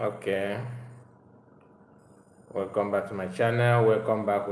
Okay, welcome back to my channel. Welcome back.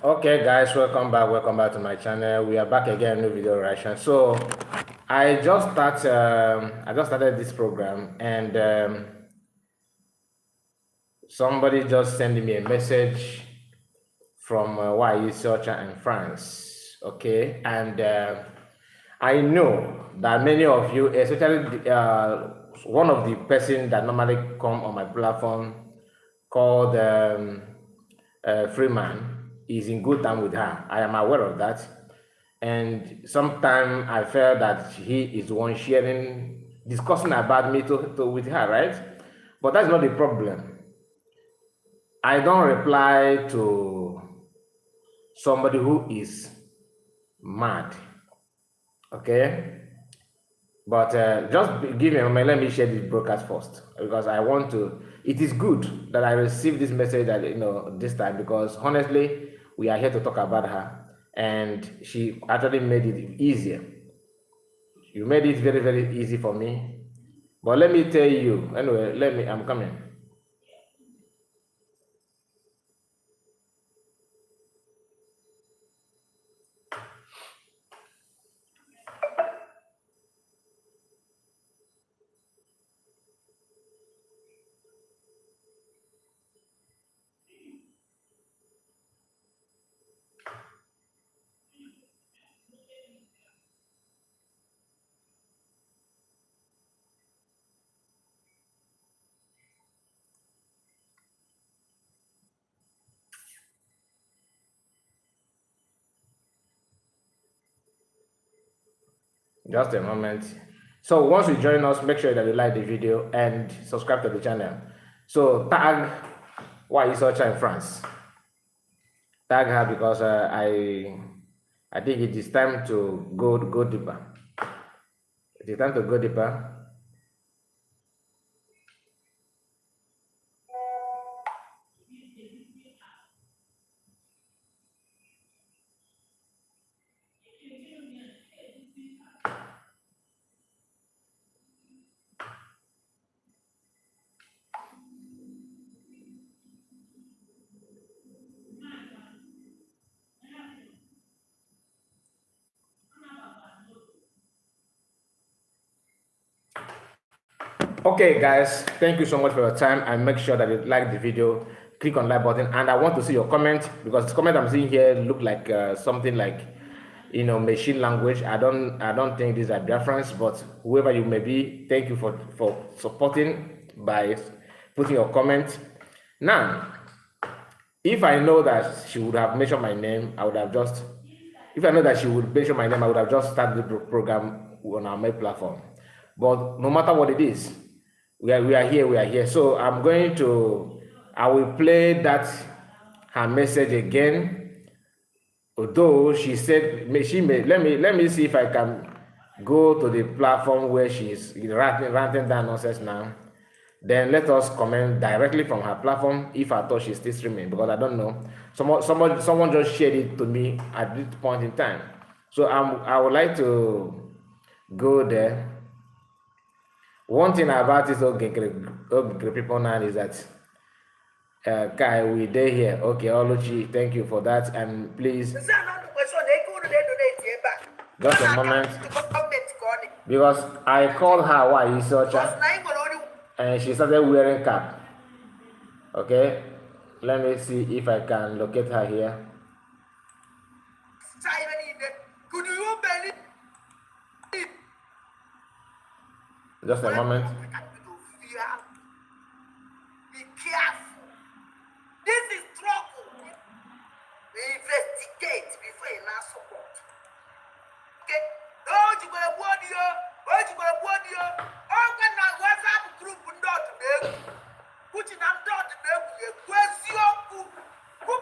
Okay, guys, welcome back to my channel. We are back again, new video reaction. So I just started this program, and somebody just sent me a message from YE Searcher in France. Okay, and I know that many of you, especially one of the person that normally come on my platform called Freeman, is in good time with her. I am aware of that. And sometimes I felt that he is the one discussing about me with her, right? But that's not the problem. I don't reply to somebody who is mad, okay? But just give me a moment, let me share this broadcast first, because I want to, it is good that I received this message that, this time, because honestly, we are here to talk about her, and she actually made it easier. You made it very, very easy for me. But let me tell you, anyway, I'm coming. Just a moment. So once you join us, make sure that you like the video and subscribe to the channel. So tag YE Searcher in France. Tag her, because I think it is time to go deeper. It is time to go deeper. Okay, guys, thank you so much for your time, and make sure that you like the video, click on like button, and I want to see your comment, because the comment I'm seeing here look like something like, you know, machine language. I don't think these are Biafrans, but whoever you may be, thank you for supporting by putting your comment. Now, if I know that she would have mentioned my name, I would have just, if I know that she would mention my name, I would have just started the program on our main platform. But no matter what it is, we are here. So I will play that, her message again. Although she said, let me see if I can go to the platform where she's ranting down nonsense now. Then let us comment directly from her platform if I thought she's still streaming, because I don't know. Someone just shared it to me at this point in time. So I would like to go there. One thing about this Nkere people now is that Kai, we day here. Okay, Oluchi, thank you for that, and please just a moment, because I called her why you search her, and she started wearing cap. Okay, let me see if I can locate her here. Just a moment. Be careful. This is trouble. Investigate before you now support. Okay? Oh, you go to audio. Oh, when I WhatsApp group not there. Put in a dot there. Question. What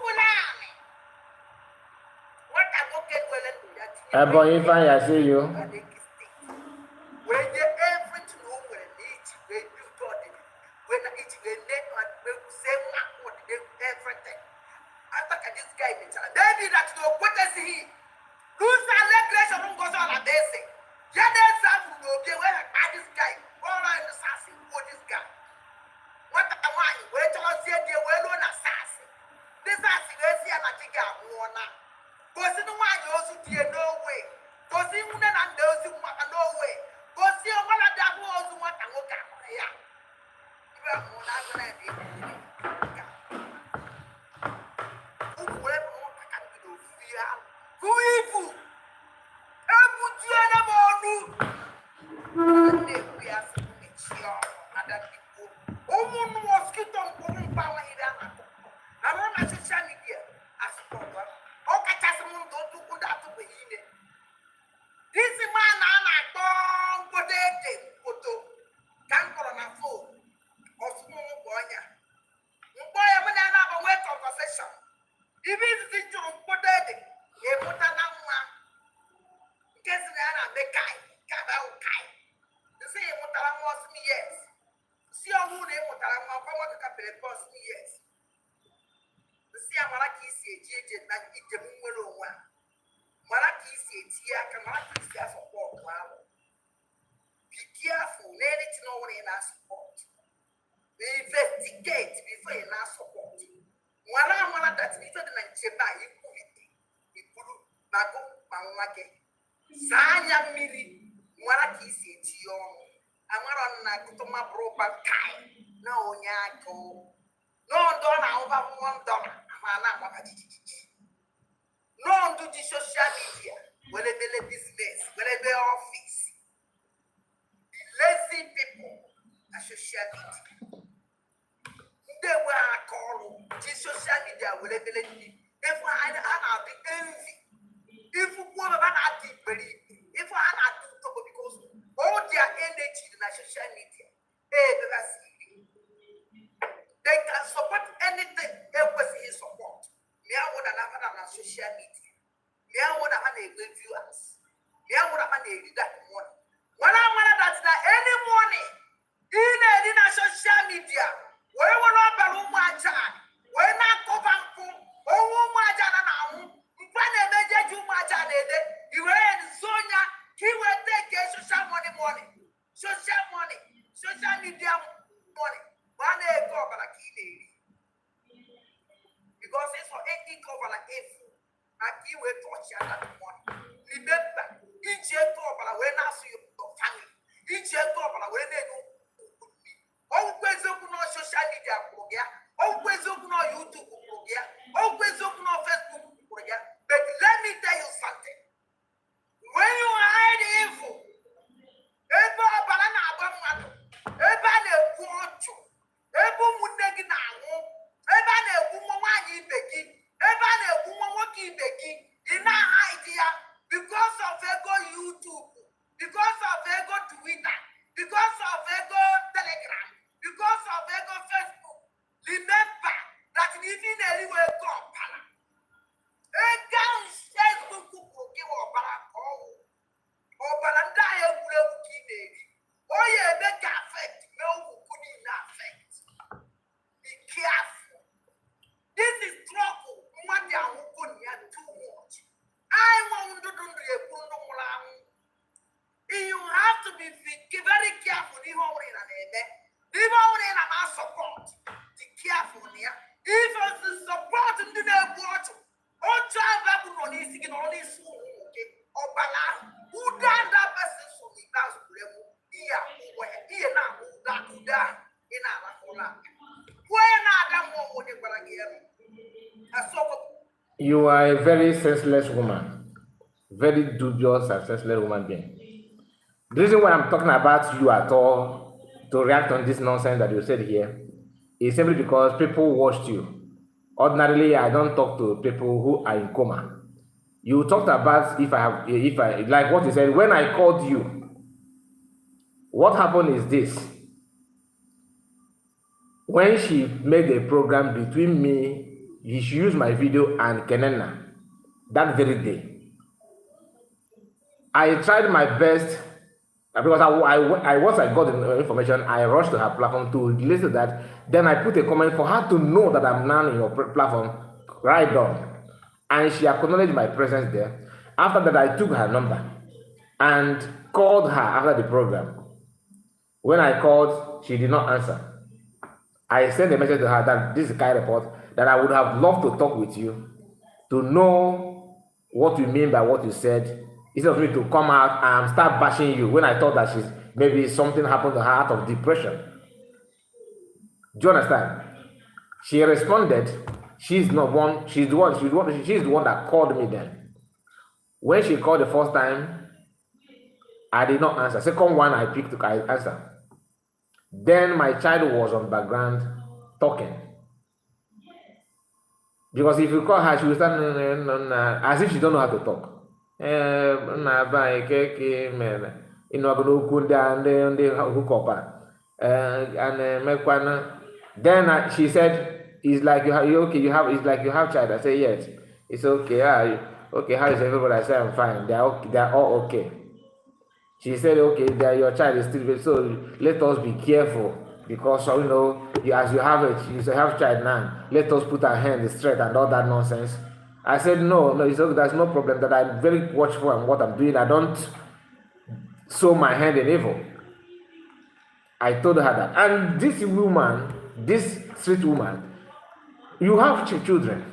I go get well and do that. Boy, if I see you. When you everything over and each when you thought it. When each when they same what they everything. I thought this guy they did that to what is he? Who's a legation on goes on a basic? Yeah, there's some who go where this guy. All I assassin for this guy. What I want, wait till I see the well known assassin. This assassin is here and I think I'm one. Because in the one you also dear no way. Because in one and those who want no way. Because see one of that was what I look at. Yeah. You are more than going to be. Investigate before you now support. One that before the Nigeria ikulu mago mawake. Sanya miri mwala kisi etiyono. Amara na kutoma broba kai na onyako. No dollar over $1. Amana wakajiji. No do the social media. Whether they business, whether they office. Lazy people are social media. They were called social media will have been if I had the envy. If you want to have the belief, if I had to talk because all their energy in the social media, they can support anything they was in support. Me, I would have on social media. Me, I would have had a viewers. Me, I would have had a that one. When I'm that any morning, in a social media, where will not be room my child, when I cover my child, when I made you my child, you were in Sonia, he will take a social money, social media money, one day cover like he because it's for any cover like if he will touch that money. Remember, each year cover when I see your family, each year cover when they know. Always open on social media program, always open on YouTube program, always open on Facebook program. But let me tell you something. When you hide info, eba banana abamado, eba ne kuocho, eba munegi na hu, eba ne kumo wanyi beki, eba ne kumo woki beki. Ina hide ya because of ego YouTube, because of ego Twitter, because of ego Telegram. Because of ego Facebook, remember that even anywhere come pala. Again Facebook will give or para or balanda will give. Oh yeah, make affect no could not affect. Be careful. This is trouble. What they are too much. I want to do you have to be very careful. Even when I'm support, be careful here. If it's the support in the watch, all child that will not easy in all this okay, or bala, who done that person so he does here, here now, who that in our home. When Adam won't You are a very senseless woman, very dubious and senseless woman being. The reason why I'm talking about you at all to react on this nonsense that you said here is simply because people watched you. Ordinarily, I don't talk to people who are in coma. You talked about if I like what you said when I called you. What happened is this: when she made a program between me, she used my video and Kenena that very day. I tried my best. Because once I got the information, I rushed to her platform to listen to that. Then I put a comment for her to know that I'm now in your platform, right on. And she acknowledged my presence there. After that, I took her number and called her after the program. When I called, she did not answer. I sent a message to her that this is a kind of report, that I would have loved to talk with you, to know what you mean by what you said, instead of me to come out and start bashing you when I thought that maybe something happened to her out of depression. Do you understand? She responded. She's the one that called me then. When she called the first time, I did not answer. Second one, I answered. Then my child was on background talking. Because if you call her, she will start as if she don't know how to talk. Then she said, "It's like you have it's like you have child." I say, "Yes, it's okay. Okay, how is everybody?" I say, "I'm fine. They are all okay." She said, "Okay, your child is still big, so let us be careful because as you have child now, let us put our hands straight and all that nonsense." I said, no, it's okay, there's no problem, that I'm very watchful on what I'm doing. I don't sow my hand in evil. I told her that. And this woman, this street woman, you have children.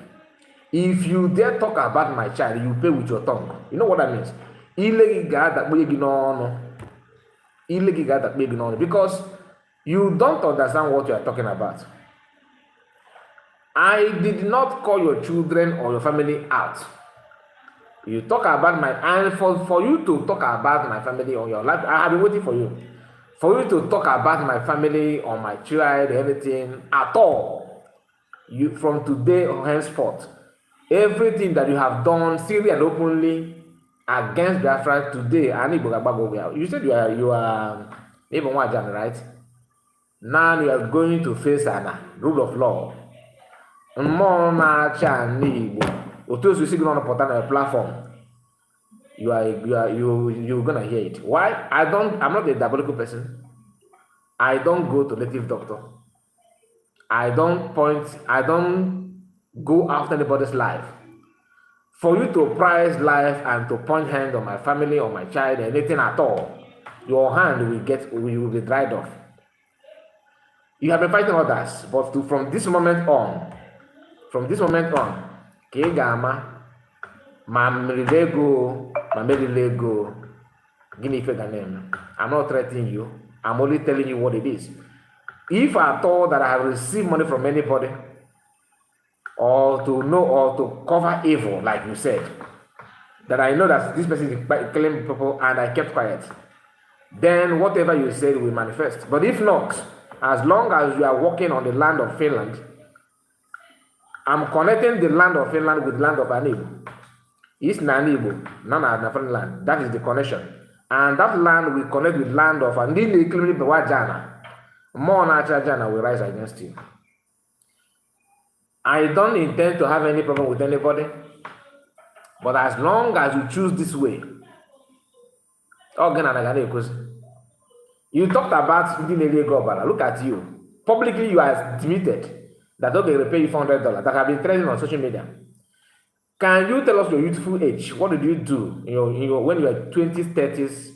If you dare talk about my child, you pay with your tongue. You know what that means? Because you don't understand what you are talking about. I did not call your children or your family out. You talk about and for you to talk about my family on your life, I have been waiting for you. For you to talk about my family or my child, anything at all. From today or henceforth, everything that you have done seriously and openly against Biafra today, you said you are even Wajan, right? Now you are going to face an rule of law. Mmụọ na-achị ala Igbo, otu o si gị n'ọnụpụta na platform you're gonna hear it. Why? I'm not a diabolical person. I don't go to native doctor. I don't go after anybody's life. For you to prize life and to point hand on my family or my child, anything at all, your hand will be dried off. You have been fighting others, but from this moment on, Kegama, Mamrilego, Mamelilego, Guinea name. I'm not threatening you. I'm only telling you what it is. If I thought that I have received money from anybody, or to cover evil, like you said, that I know that this person is killing people and I kept quiet, then whatever you said will manifest. But if not, as long as you are walking on the land of Finland, I'm connecting the land of Finland with the land of Anibo. It's Nanibo, Nana Finland. That is the connection. And that land will connect with land of Andini Jana. More natural Jana will rise against you. I don't intend to have any problem with anybody, but as long as you choose this way, you talked about look at you. Publicly, you are admitted that they will pay you $400 that have been trending on social media. Can you tell us your youthful age? What did you do when you were 20s, 30s?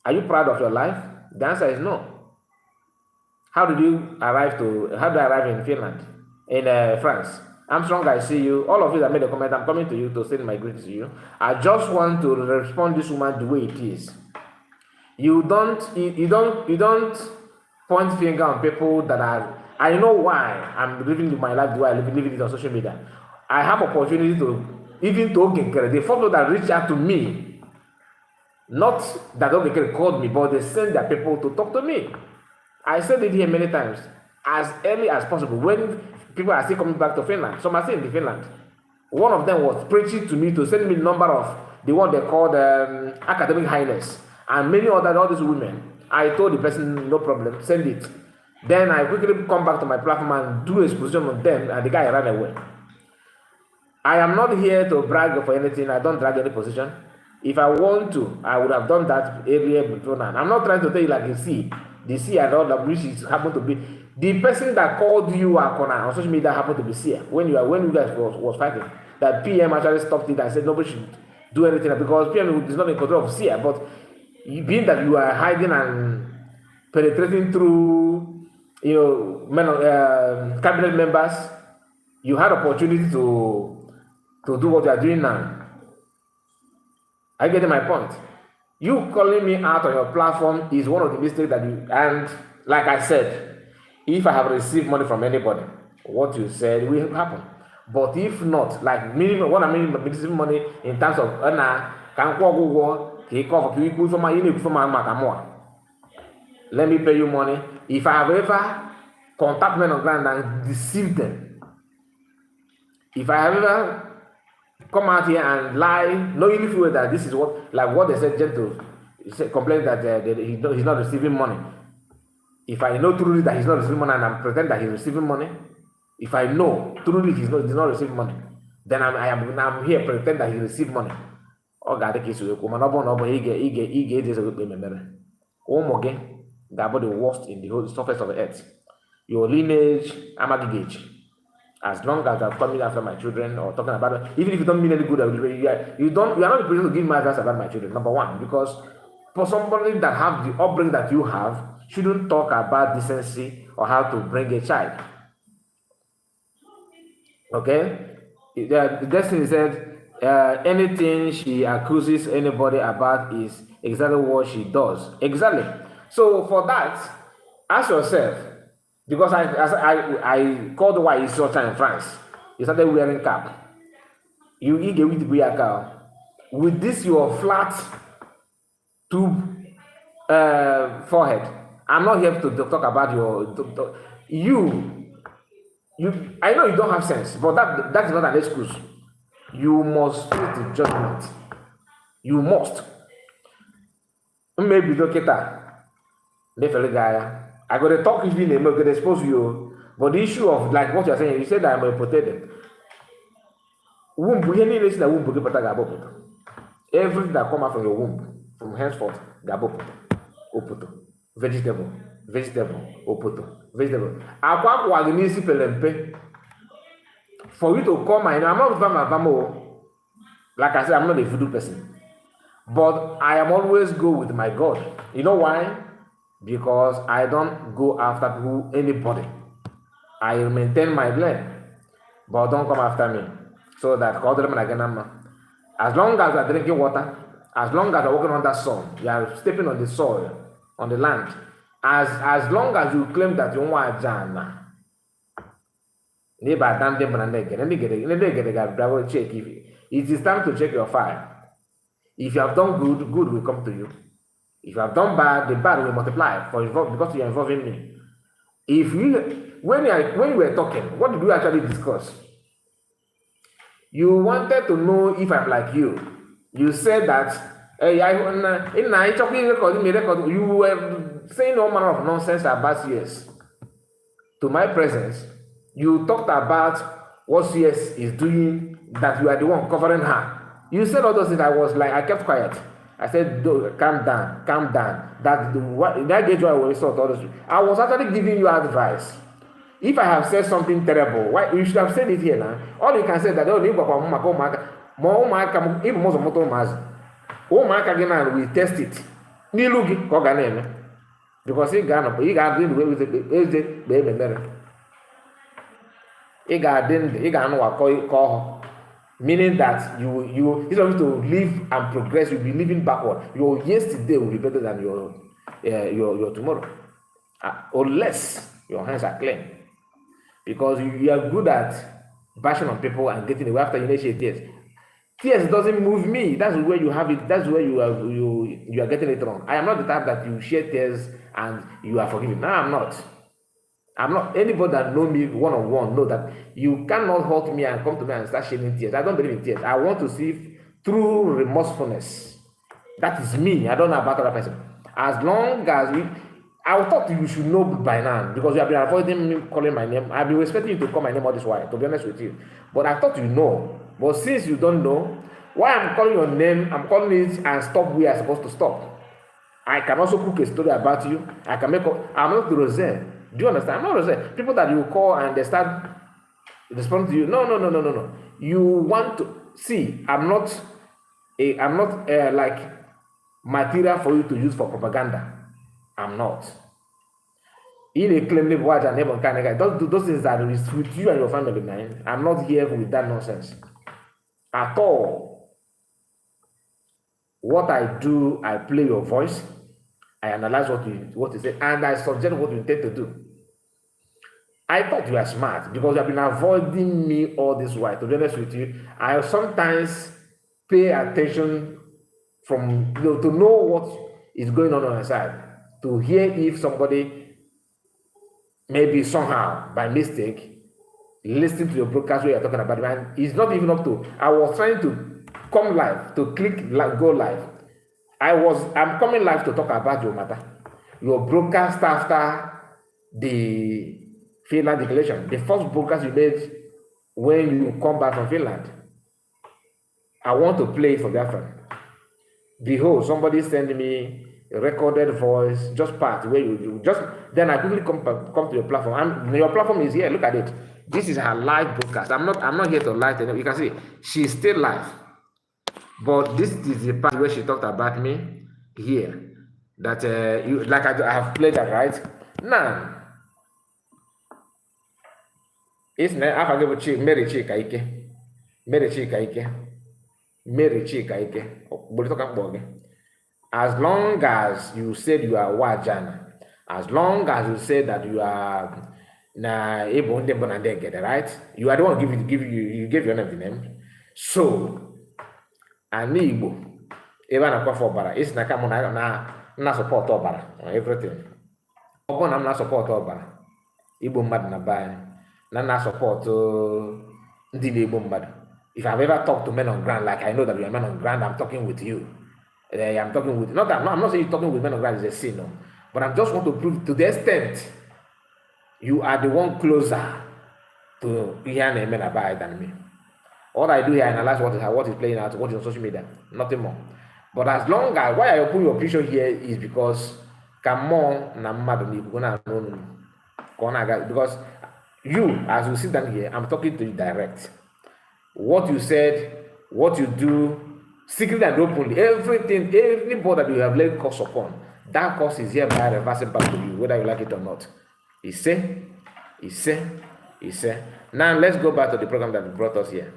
Are you proud of your life? The answer is no. How did I arrive in Finland? In France? Armstrong, I see you. All of you that made a comment, I'm coming to you to send my greetings to you. I just want to respond this woman the way it is. You don't point finger on people that are. I know why I'm living my life the way I live it on social media. I have opportunity to even to Nkere. The folks that reach out to me, not that Nkere called me, but they send their people to talk to me. I said it here many times, as early as possible when people are still coming back to Finland. Some are still in Finland. One of them was preaching to me to send me the number of the one they called academic highness and many other all these women. I told the person, no problem, send it. Then I quickly come back to my platform and do a exposition on them, and the guy ran away. I am not here to brag for anything. I don't drag any position. If I want to, I would have done that earlier before now. I'm not trying to tell you like the sea and all that, which is happen to be the person that called you on social media happened to be Sia when you guys was fighting. That PM actually stopped it and said nobody should do anything because PM is not in control of Sia, but being that you are hiding and penetrating through cabinet members, you had opportunity to do what you are doing now. I get my point. You calling me out on your platform is one of the mistakes that you, and like I said, if I have received money from anybody, what you said will happen. But if not, like minimum, what I mean by receiving money in terms of let me pay you money. If I have ever contact men on ground and deceive them, if I have ever come out here and lie, knowing fully that this is what they said, gentle, complain that he's not receiving money. If I know truly that he's not receiving money and I'm pretend that he's receiving money, if I know truly he's not receiving money, then I'm here pretend that he received money. Oh God, the worst in the whole surface of the earth. Your lineage, I'm a gauge. As long as I'm coming after my children or talking about it, even if you don't mean any good, you are not the person to give my advice about my children. Number one, because for somebody that have the upbringing that you have, shouldn't talk about decency or how to bring a child. Okay? The destiny said anything she accuses anybody about is exactly what she does. Exactly. So for that, ask yourself, because I called why you saw in France. You started wearing cap. You eat with the cap. With this your flat tube forehead. I'm not here to talk about you. I know you don't have sense, but that is not an excuse. You must face the judgment. You must. Maybe look at that. I got to talk with you, I'm going to expose you. But the issue of like what you're saying, you said that I'm a protected. everything that come out from your womb, from henceforth, gabopo, opoto, vegetable, opoto, vegetable. Akwa n'isi pelempe. For you to call my name, I'm not Vamo. Like I said, I'm not a voodoo person. But I am always go with my God. You know why? Because I don't go after anybody. I maintain my lane. But don't come after me. So that as long as you're drinking water, as long as you're walking on that soil, you are stepping on the soil, on the land, as long as you claim that you want Jana, it is time to check your file. If you have done good, good will come to you. If you have done bad, the bad will multiply because you are involving me. When you were talking, what did we actually discuss? You wanted to know if I'm like you. You said that you were saying all manner of nonsense about CS. To my presence, you talked about what CS is doing, that you are the one covering her. You said all those things. I kept quiet. I said, calm down. That gauge why we saw all those. I was actually giving you advice. If I have said something terrible, why you should have said it here now. All you can say that even we test it. Because he got the way with the baby. Meaning that you instead of to live and progress, you'll be living backward. Your yesterday will be better than your tomorrow, unless your hands are clean. Because you are good at bashing on people and getting away after you initiate tears. Tears doesn't move me. That's where you have it. That's where you are getting it wrong. I am not the type that you share tears and you are forgiven. No, I'm not. Anybody that know me one-on-one know that you cannot hurt me and come to me and start shedding tears. I don't believe in tears. I want to see true remorsefulness. That is me. I don't know about other person. As long as I thought you should know by now, because you have been avoiding me calling my name. I've been expecting you to call my name all this while, to be honest with you. But I thought you know. But since you don't know, why I'm calling your name, I'm calling it and stop where I'm supposed to stop. I can also cook a story about you. I'm not the Rosette. Do you understand? I'm not Rosette. People that you call and they start responding to you. No. You want to see. I'm not like material for you to use for propaganda. I'm not. In a claim watch and never kind of guy. Those things that is with you and your family, man. I'm not here with that nonsense at all. What I do, I play your voice, I analyze what you say, and I suggest what you intend to do. I thought you were smart because you have been avoiding me all this while. To be honest with you, I sometimes pay attention to know what is going on the side, to hear if somebody maybe somehow by mistake listening to your broadcast where you're talking about it, and it's not even up to. I was trying to come live, to click go live. I'm coming live to talk about your matter, your broadcast after the Finland declaration, the first broadcast you made when you come back from Finland. I want to play it for that friend. Behold, somebody sent me a recorded voice, just part where you just. Then I quickly come to your platform. Your platform is here. Look at it. This is her live broadcast. I'm not here to lie to them. You can see she's still live. But this is the part where she talked about me here. That I have played that right now. It's not. I forget Mary Chikaike. As long as you said you are Wajana, as long as you said that you are right? You are the one you give your name the name. So an Igbo, even a for bara, it's not come na support obara on everything. Open I'm not support obara. Igbo mad na buy, na support the Igbo mad. If I've ever talked to men on ground, like I know that you are men on ground, I'm talking with you. I'm talking with I'm not saying you're talking with men on ground is a sin, no. But I just want to prove to the extent you are the one closer to Ihan and men abide than me. All I do here, I analyze what is playing out, what is on social media, nothing more. But as long as why I open your picture here is because come on, na mmadụ na ikuku na anụ because you, as you sit down here, I'm talking to you direct. What you said, what you do, secretly and openly, everything, anybody that you have laid curse upon, that curse is hereby reversing back to you, whether you like it or not. He say. Now let's go back to the program that brought us here.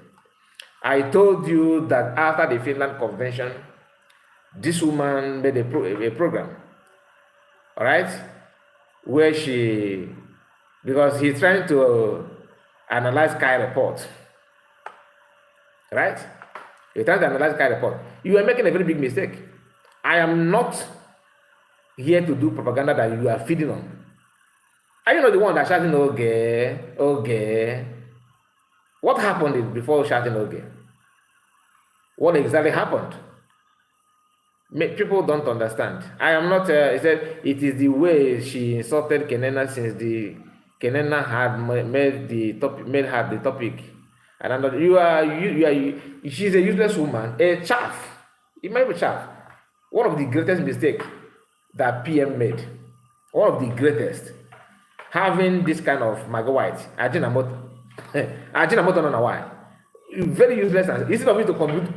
I told you that after the Finland Convention, this woman made a program, all right, where because he's trying to analyze Kai report, right? You're trying to analyze Kai report. You are making a very big mistake. I am not here to do propaganda that you are feeding on. Are you not the one that shouting okay? What happened before shouting okay? What exactly happened? People don't understand. I am not. He said it is the way she insulted Kenena since Kenena had made her the topic. And she's a useless woman, a chaff. It might be chaff. One of the greatest mistakes that PM made. One of the greatest. Having this kind of Maga White, Ajinamoto no know why. Very useless. Instead of you to contribute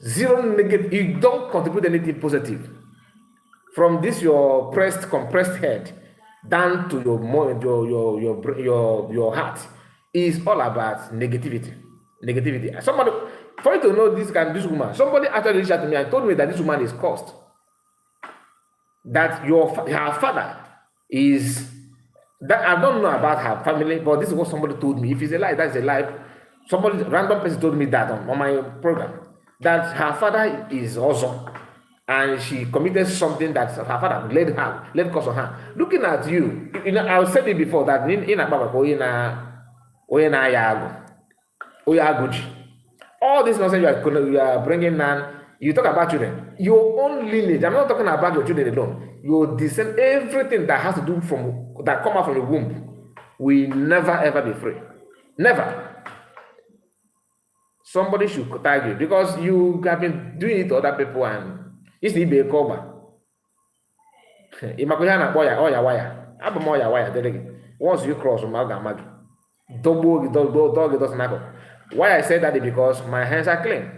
zero negative, you don't contribute anything positive. From this your compressed head down to your heart is all about negativity. Somebody, for you to know this woman, somebody actually reached out to me and told me that this woman is cursed. That her father is. That I don't know about her family, but this is what somebody told me. If it's a lie, that's a lie. Somebody, random person told me that on my program. That her father is awesome. And she committed something that her father laid curse on her. Looking at you, I said it before that all this nonsense you are bringing now, you talk about children. Your own lineage, I'm not talking about your children alone. Your descent, everything that has to do that come out from the womb will never ever be free. Never. Somebody should tag you because you have been doing it to other people and it's the be a cover. Once you cross double dog doesn't matter. Why I said that is because my hands are clean.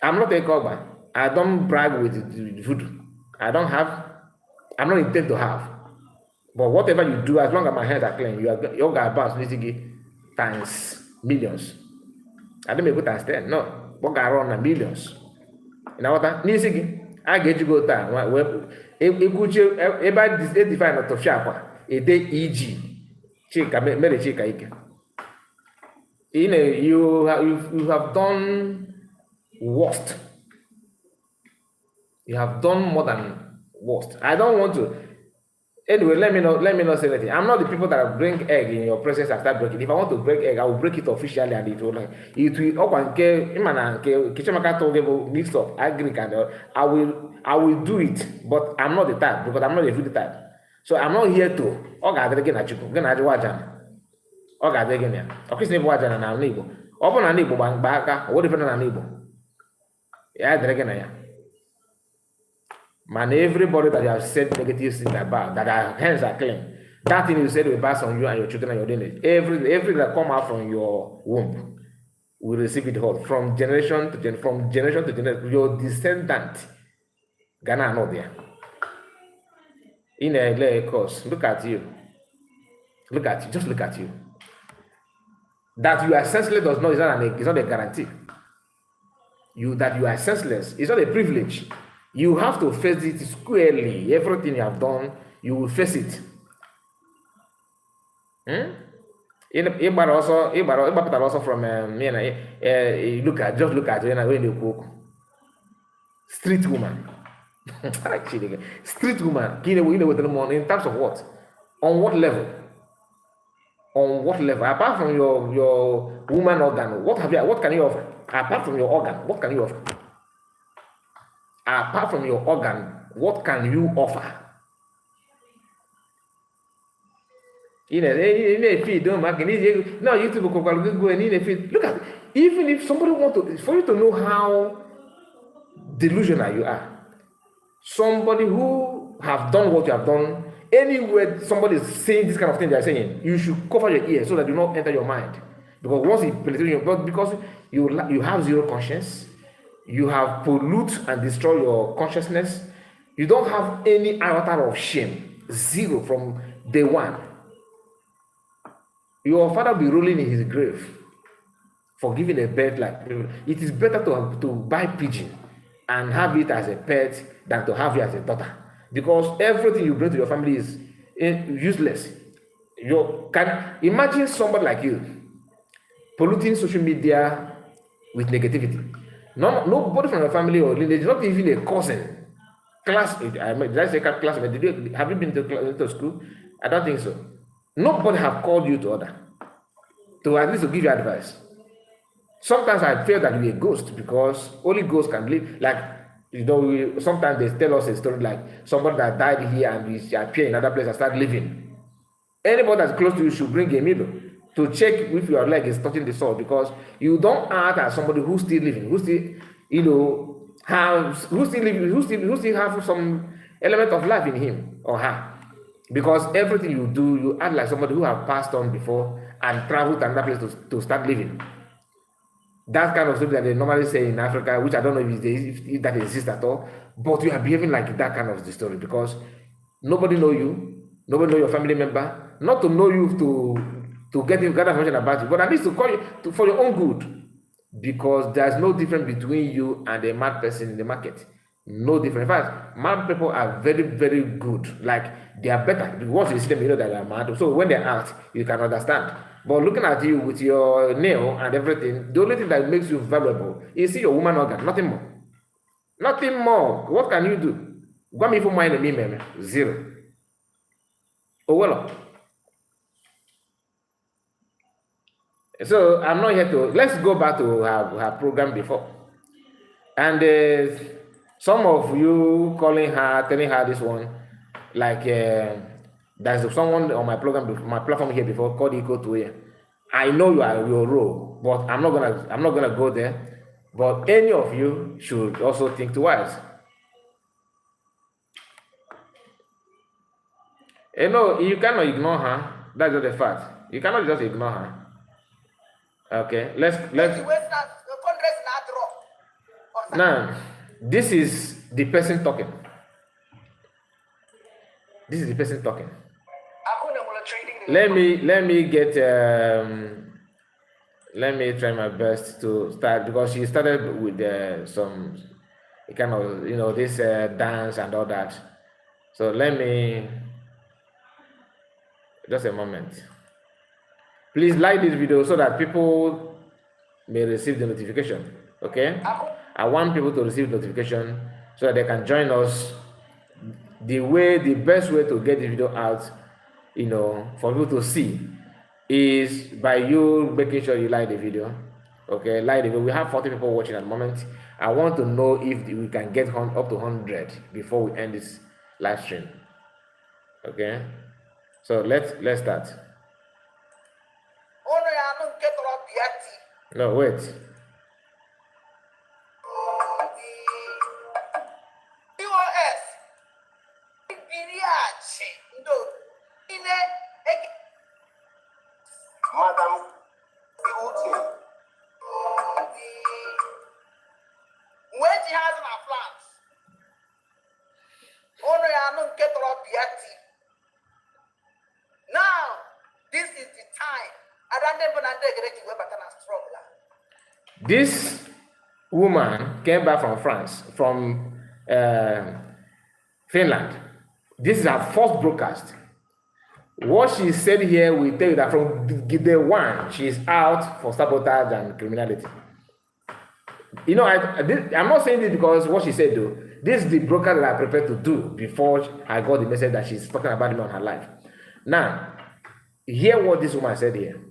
I'm not a cover. I don't brag with voodoo. I'm not intent to have. But whatever you do, as long as my hands are clean, your guy bounce Nitigi times millions. I don't make it times 10. No. What guy run millions. You know what? Nitigi, I get you go time. Everybody is 85 not of sharp. A day EG. Chika, Mary Chika Ike. You have done worst. You have done more than worst. I don't want to. Anyway, let me not say anything. I'm not the people that bring egg in your presence and start breaking. If I want to break egg, I will break it officially and it will mixed up. I agree, I will do it, but I'm not the type because I'm not a food type. So I'm not here to man, everybody that you have said negative things about, that our hands are clean, that thing you said will pass on you and your children and your lineage. Every that come out from your womb will receive it all from generation to generation. Your descendant, Ghana, not there. In a course, look at you. Just look at you. That you are senseless is not a guarantee. That you are senseless is not a privilege. You have to face it squarely. Everything you have done, you will face it. Also from look at when you cook. Street woman. Actually, street woman. In terms of what? On what level? Apart from your woman organ, what can you offer? Apart from your organ, what can you offer? Apart from your organ, what can you offer? No, YouTube go and in a feed. Look at Even if somebody for you to know how delusional you are, somebody who have done what you have done, anywhere somebody is saying this kind of thing they are saying, you should cover your ears so that it do not enter your mind. Because once it penetrates your blood, because you have zero conscience, you have pollute and destroy your consciousness, you don't have any iota of shame, zero from day one. Your father will be rolling in his grave for giving a pet. Like, it is better to buy pigeon and have it as a pet than to have it as a daughter, because everything you bring to your family is useless. You can imagine somebody like you polluting social media with negativity. Nobody from your family or lineage, not even a cousin, class. Did I say classmate? Have you been to school? I don't think so. Nobody have called you to order to at least to give you advice. Sometimes I feel that you're a ghost, because only ghosts can live. Like, sometimes they tell us a story like somebody that died here and we appear in another place and start living. Anybody that's close to you should bring a needle to check if your leg is touching the soil, because you don't act as somebody who's still living, who still have some element of life in him or her. Because everything you do, you act like somebody who have passed on before and traveled to another place to start living. That kind of stuff that they normally say in Africa, which I don't know if that exists at all, but you are behaving like that kind of the story, because nobody know you, nobody know your family member, not to know you to gather information about you, but at least to call you for your own good, because there's no difference between you and a mad person in the market. No difference. In fact, mad people are very, very good. Like, they are better. Once you see them, you know that they are mad. So when they act, you can understand. But looking at you with your nail and everything, the only thing that makes you valuable is your woman organ. Nothing more. Nothing more. What can you do? Go me for my enemy, man. Zero. Oh well. So I'm not here to. Let's go back to her program before. And some of you calling her, telling her this one, like there's someone on my platform here before called Eco to here. I know you are your role, but I'm not gonna go there. But any of you should also think twice. You cannot ignore her. That's just a fact. You cannot just ignore her. Okay, let's. Now, this is the person talking. This is the person talking. Let me get. Let me try my best to start, because she started with some kind of this dance and all that. So let me just a moment. Please like this video so that people may receive the notification. Okay, I want people to receive notification so that they can join us. The best way to get the video out, for people to see, is by you making sure you like the video. Okay, like the video. We have 40 people watching at the moment. I want to know if we can get up to 100 before we end this live stream. Okay, so let's start. No, wait. This woman came back from France, from Finland. This is her first broadcast. What she said here will tell you that from day one, she is out for sabotage and criminality. I'm not saying this because what she said though. This is the broadcast that I prepared to do before I got the message that she's talking about me on her life. Now, hear what this woman said here.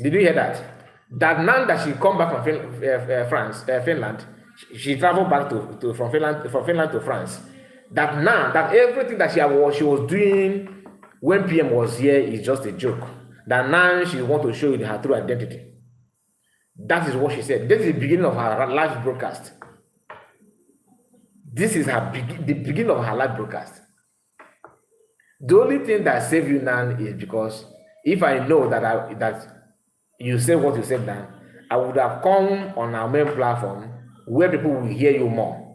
Did you hear that? That now that she come back from Finland, she traveled back from Finland to France. That now that everything that she was doing when PM was here, it's just a joke. That now she wants to show you her true identity. That is what she said. This is the beginning of her live broadcast. This is the beginning of her live broadcast. The only thing that saved you now is because if I know that you said what you said now, I would have come on our main platform where people will hear you more.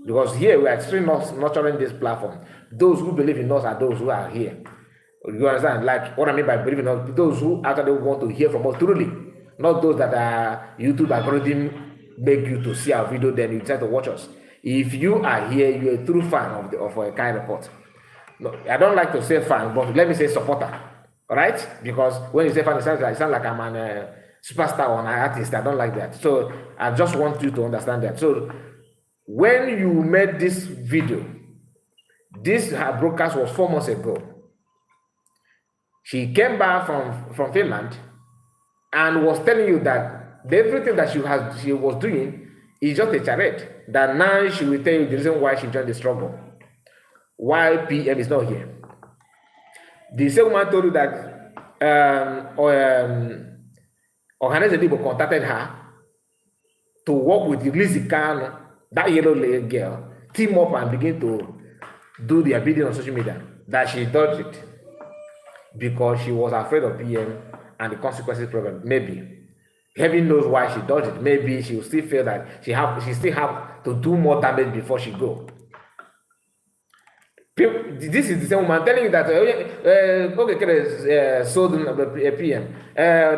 Because here we are actually nurturing this platform. Those who believe in us are those who are here. You understand? Like what I mean by believing in us, those who actually want to hear from us truly, not those that are YouTube algorithm make you to see our video, then you try to watch us. If you are here, you're a true fan of a kind report. No, I don't like to say fan, but let me say supporter, right? Because when you say fan, it sounds like I'm an superstar or an artist. I don't like that. So I just want you to understand that. So when you made this video, her broadcast was 4 months ago. She came back from Finland and was telling you that everything that she was doing is just a charade. That now she will tell you the reason why she joined the struggle. Why PM is not here. The same woman told you that Ohaneze Dibo contacted her to work with Lizzie Kano, that yellow girl, team up and begin to do their bidding on social media. That she dodged it because she was afraid of PM and the consequences problem. Maybe. Heaven knows why she dodged it. Maybe she will still feel that she still have to do more damage before she go. This is the same woman telling you that okay, sold PM.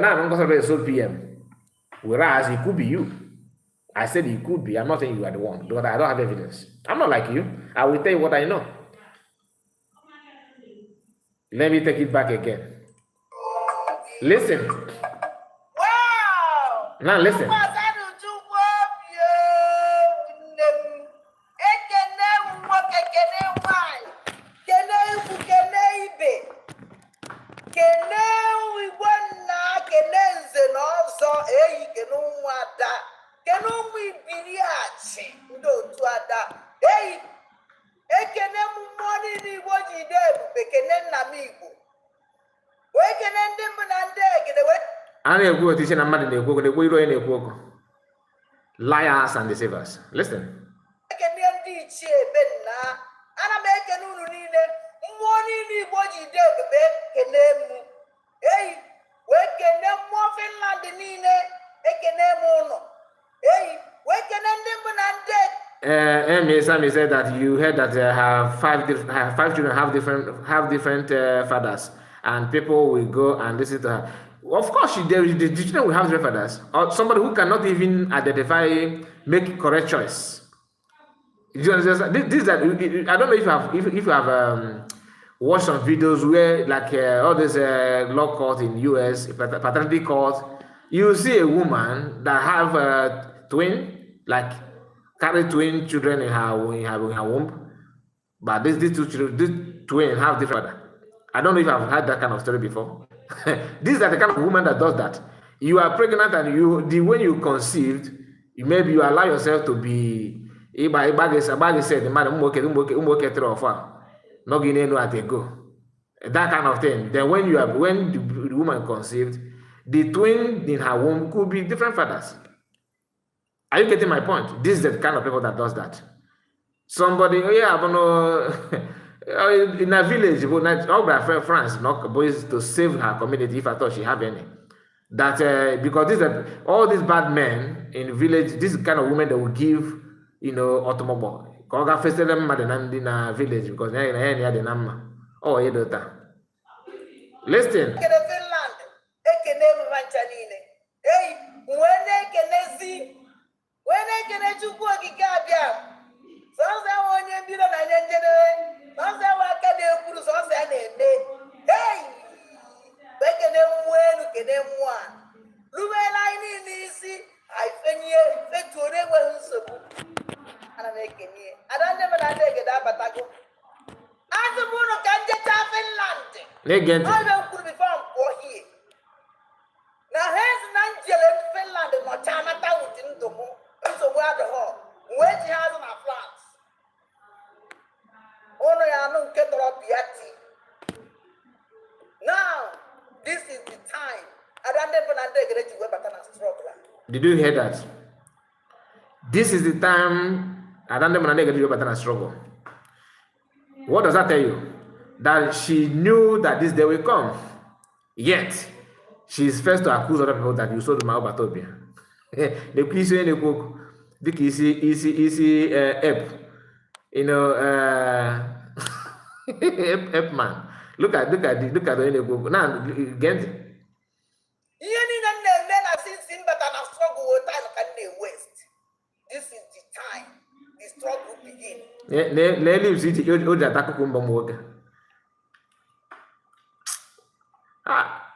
Now I'm going to sold PM. Whereas it could be you. I said it could be. I'm not saying you are the one because I don't have evidence. I'm not like you. I will tell you what I know. Let me take it back again. Listen. Wow! Now listen. Liars and deceivers. Listen. Sammy said that you heard that five children have different fathers, and people will go and listen to her. Of course, the children will have different fathers, or somebody who cannot even identify, make correct choice. You understand? This that I don't know if you have watched some videos where like all this law court in US, paternity court, you see a woman that have twin, like carry twin children in her womb, but these two children, these twin have different father. I don't know if I've heard that kind of story before. These are the kind of woman that does that. You are pregnant and when you conceived, maybe you allow yourself to be said the man that kind of thing. Then when the woman conceived, the twin in her womb could be different fathers. Are you getting my point? This is the kind of people that does that. Somebody, I don't know, in a village, all my friend France, not boys to save her community if I thought she have any. That because all these bad men in village, this kind of women that will give, automobile. Koga fesele them in a village because they are the number. Oh, you do that. Listen. Again. This is the time. Did you hear that? This is the time Adadioramma struggle. What does that tell you? That she knew that this day will come. Yet, she is first to accuse other people that you sold my Obatobia. The Christian book, the easy app, app man. Look at the book. Now, get it. This is the time the struggle begins.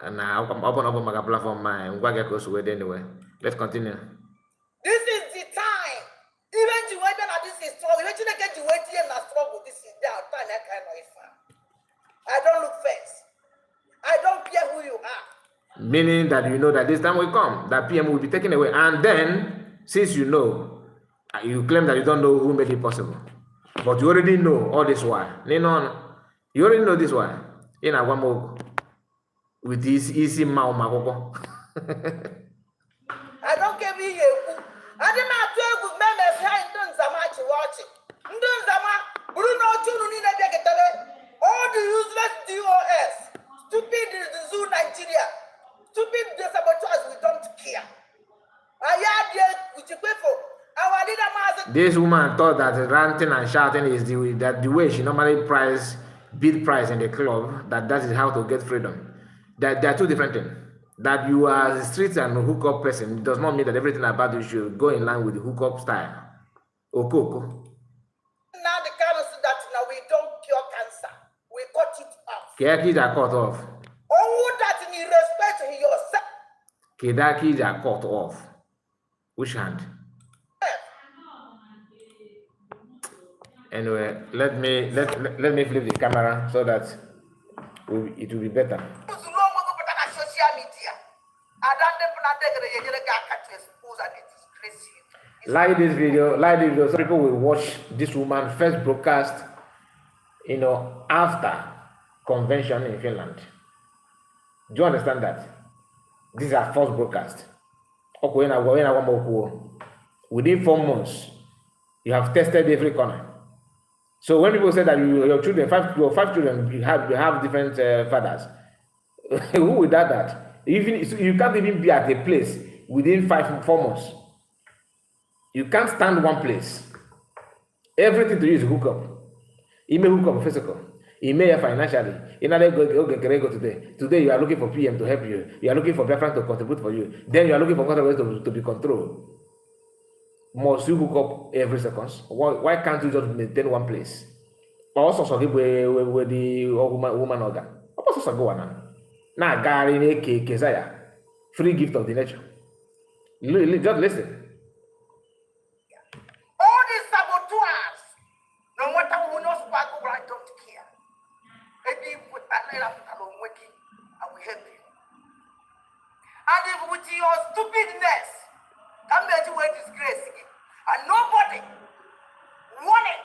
Nah, open my platform. Anyway, let's continue. This is the time. Even the way that this is struggle, even the get the way that struggle, this is their time. That kind of fun. I don't look first. I don't care who you are. Meaning that you know that this time will come, that PM will be taken away, and then since you know, you claim that you don't know who made it possible, but you already know all this while. You already know this while. In a one more with this easy mouth, I don't care who you are. I didn't have to go members behind Dunzama to watch it. Dunzama, Bruno Chununi, all the useless DOS, stupid Zoo Nigeria, stupid saboteurs, we don't care. I had here with you people. Our leader master. This woman thought that ranting and shouting is the way she normally bid price in the club, that is how to get freedom. That there are two different things. That you are a street and hookup person does not mean that everything about you should go in line with the hookup style. Okoko. Now the cancer that now we don't cure cancer. We cut it off. Kids are cut off. Oh, that in respect to yourself. Kids are cut off. Which hand? Anyway, let me flip the camera so that it will be better. Like this video so people will watch this woman first broadcast, after convention in Finland. Do you understand that? This is our first broadcast. Within 4 months, you have tested every corner. So when people say that your five children, you have different fathers, who would that? Even you can't even be at a place within 4 months. You can't stand one place. Everything to you is hookup. You may hook up physical. You may financially. You know, go today. Today you are looking for PM to help you. You are looking for Biafran to contribute for you. Then you are looking for contributors to be controlled. Must you hook up every second? Why can't you just maintain one place? Also, so with the woman organ. Also, go on now. Gary, Kezaya, free gift of the nature. Just listen. All these saboteurs, no matter who knows what I don't care. Maybe with that I'm working, I will help you. And if with your stupidness, I'm going to wear disgrace again. And nobody warning.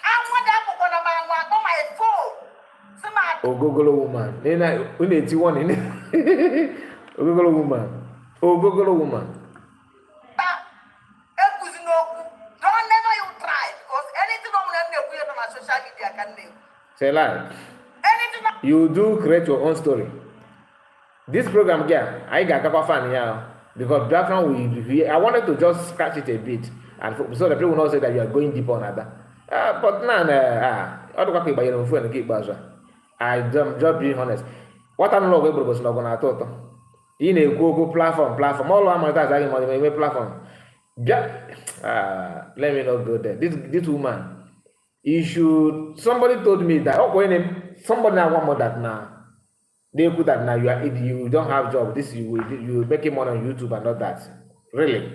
I want that for one of my phone. Ogogolo woman. Ogogolo woman. Ogogolo woman. Don't never you try, because anything on social media can name. Say lie. You do create your own story. This program here, I got a fan here because background I wanted to just scratch it a bit, and so that people will not say that you are going deep on that. But now, I just being honest. What I'm not was not going to in a Google platform. All of my platform. Let me not go there. This woman, somebody told me that somebody now want more that now. They put that now you don't have job. This you making money on YouTube and not that. Really?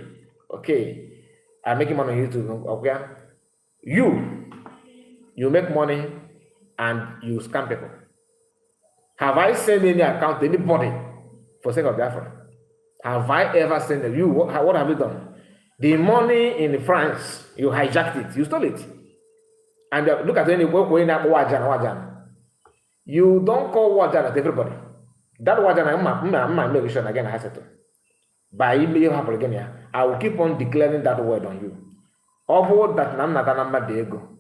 Okay. I'm making money on YouTube. Okay. You make money and you scam people. Have I sent any account to anybody for sake of Biafra? Have I ever sent them? What have you done? The money in France, you hijacked it. You stole it. And look at any work going up Wajana. You don't call Wajana to everybody. That was I'm make sure again I settle. By you happen again, yeah. I will keep on declaring that word on you. All that I'm not a number de ego.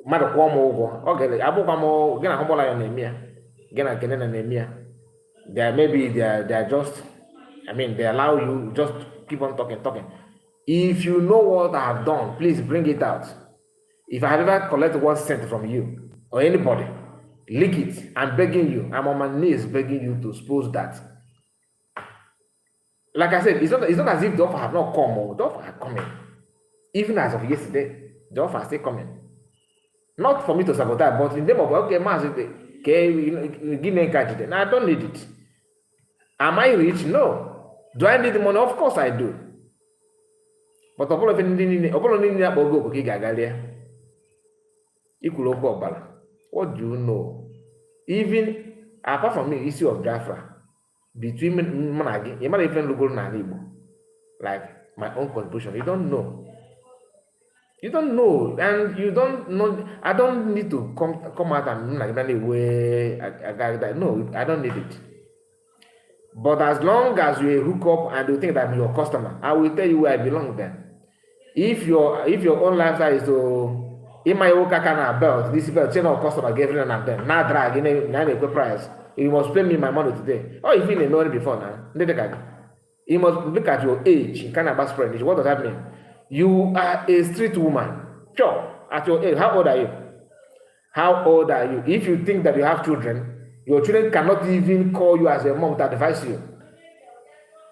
Mother Quamo, okay, Abukamo, Gana Homola and Nemia, Gana Kenen and Nemia. They maybe they're just, I mean, they allow you just keep on talking. If you know what I have done, please bring it out. If I have ever collected 1 cent from you or anybody, leak it. I'm begging you. I'm on my knees begging you to expose that. Like I said, it's not as if the offer have not come or the offer are coming. Even as of yesterday, the offer is still coming. Not for me to sabotage, but in the name of okay, give me encouragement. I don't need it. Am I rich? No. Do I need the money? Of course I do. But what do you know? Even apart from the issue of Biafra, between Managi, you might even look like my own contribution. You don't know. You don't know, and you don't know. I don't need to come out and like that way. No, I don't need it. But as long as you hook up and you think that I'm your customer, I will tell you where I belong then. If your own lifestyle is to in my own kind belt, this belt, chain of customer gave it and then now drag in a price. You must pay me my money today. Or if you didn't know it before now, you must look at your age, kind of spread. What does that mean? You are a street woman. Sure. At your age, how old are you? How old are you? If you think that you have children, your children cannot even call you as a mom to advise you.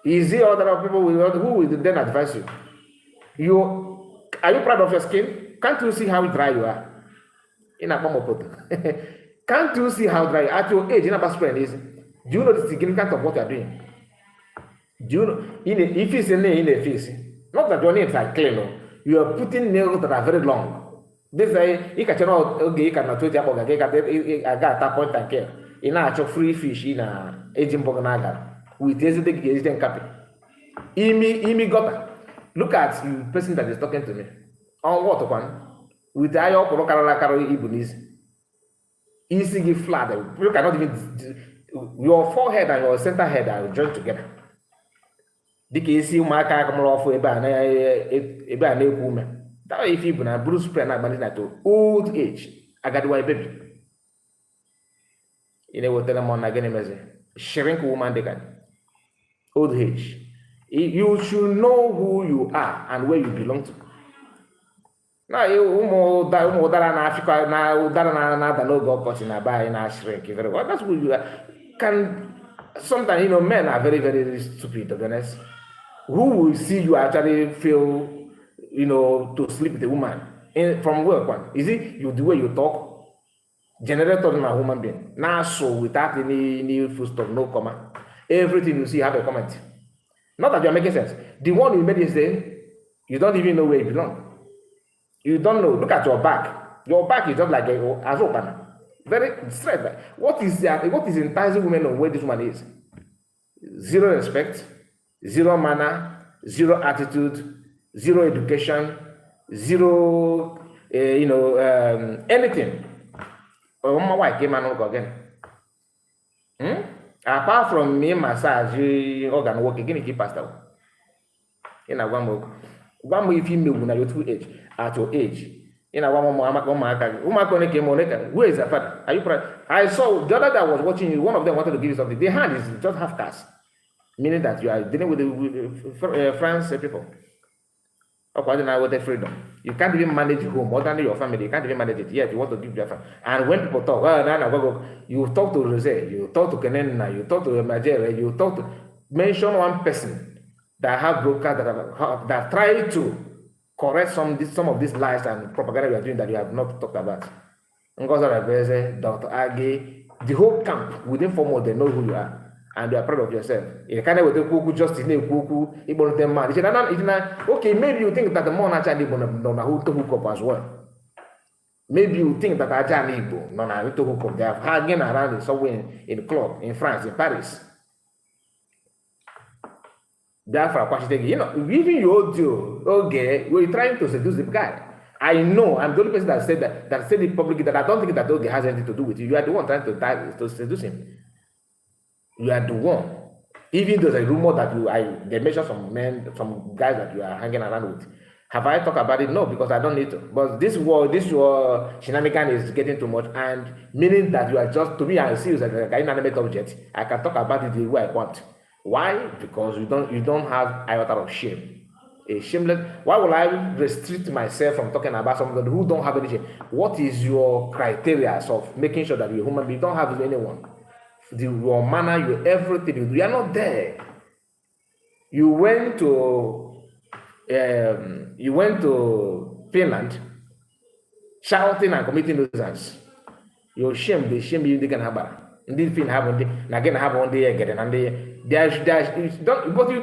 Is there other people who will then advise you? Are you proud of your skin? Can't you see how dry you are? In a Can't you see how dry you are? At your age, in a spread is, do you know the significance of what you are doing? Do you know if it's a nail in the face? Not that your nails are clean, no. You are putting nails that are very long. This is you can okay, you cannot tweet about I got that point and care. In a free fish in a aging boganaga with hesitant copy. Imi got look at the person that is talking to me. On what one? With the eye of Ibunese. Easy flat. You cannot even your forehead and your center head are joined together. Dịka isi ụmụaka akamụrụ ọfụ ebe a na-ekwu ume that if you na Bruce Spray na agbalị na to old age agadiwa baby ị na-ewetara m na gịnị mezi shrink woman dịka old age. You should know who you are and where you belong to. Na ụmụ ụdara na Africa na ụdara na-ada n'oge ọkọchị na be anyị na shrink very well. That's who you are. Sometimes men are very, very stupid, to be honest. Who will see you actually feel, to sleep with a woman from work one? Is it the way you talk? Generator in a human being. Now, so without any full stop, no comma. Everything you see have a comment. Not that you're making sense. The one you made yesterday, you don't even know where you belong. You don't know. Look at your back. Your back is just like as open. Very straight. What is enticing women on where this woman is? Zero respect, zero manner, zero attitude, zero education, zero, anything. My wife came and again. Apart from me, massage, organ work again, keep pastor. In a one more, if you know at your age, at your age. In a one where is the father? Are you proud? I saw the other that was watching you. One of them wanted to give you something. The hand is just half cast, meaning that you are dealing with the France people. With the freedom, you can't even manage home, more than your family. You can't even manage it. Yet you want to give your family. And when people talk, you talk to Rose, you talk to Kenena, you talk to Majere, you talk to mention one person that have broker that try to correct some of these lies and propaganda you are doing that you have not talked about. Dr. Age, the whole camp within 4 months, they know who you are and you are proud of yourself. You can't just in okay, maybe you think that the more actually to hook up as well. Maybe you think that actually to hook up. They are hanging around somewhere in a club in France, in Paris. Therefore, even your audio, okay, we're trying to seduce the guy. I know, I'm the only person that said it publicly that I don't think that okay has anything to do with you. You are the one trying to seduce him. You are the one. Even though there's a rumor that they mention some men, some guys that you are hanging around with. Have I talked about it? No, because I don't need to. But this war shenanigan is getting too much, and meaning that you are just, to me, I see you as an inanimate object. I can talk about it the way I want. Why? Because you don't have iota of shame. A shameless. Why will I restrict myself from talking about somebody who don't have any shame? What is your criteria of making sure that you're a human being? You don't have anyone. Your manner, your everything. You are not there. You went to Finland shouting and committing nuisance. Your shame, the shame you can have. This thing happen. Again, have one day again, and but you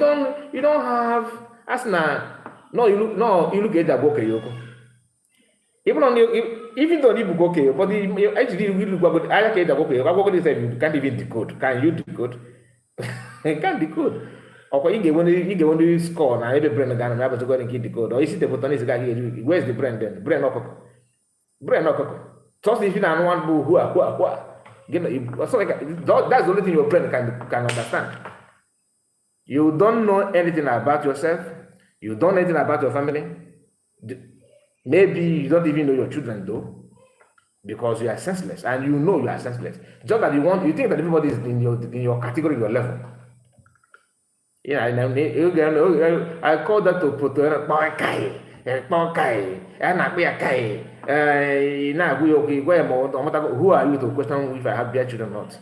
don't have. As na no, you look at that book. Even though you go okay, but actually you look about I can't okay. You can't even decode. Can you decode? You can't decode. Or you get when you score now every brain again and have to go and keep decode. Or you see the button is guy where's the brain then? Brain no Trust if you don't want who so that's the only thing your brain can understand. You don't know anything about yourself. You don't know anything about your family. Maybe you don't even know your children though, because you are senseless, and you know you are senseless. Just that you think that everybody is in your category, your level. Yeah, I call that to proto who are you to question if I have their children or not?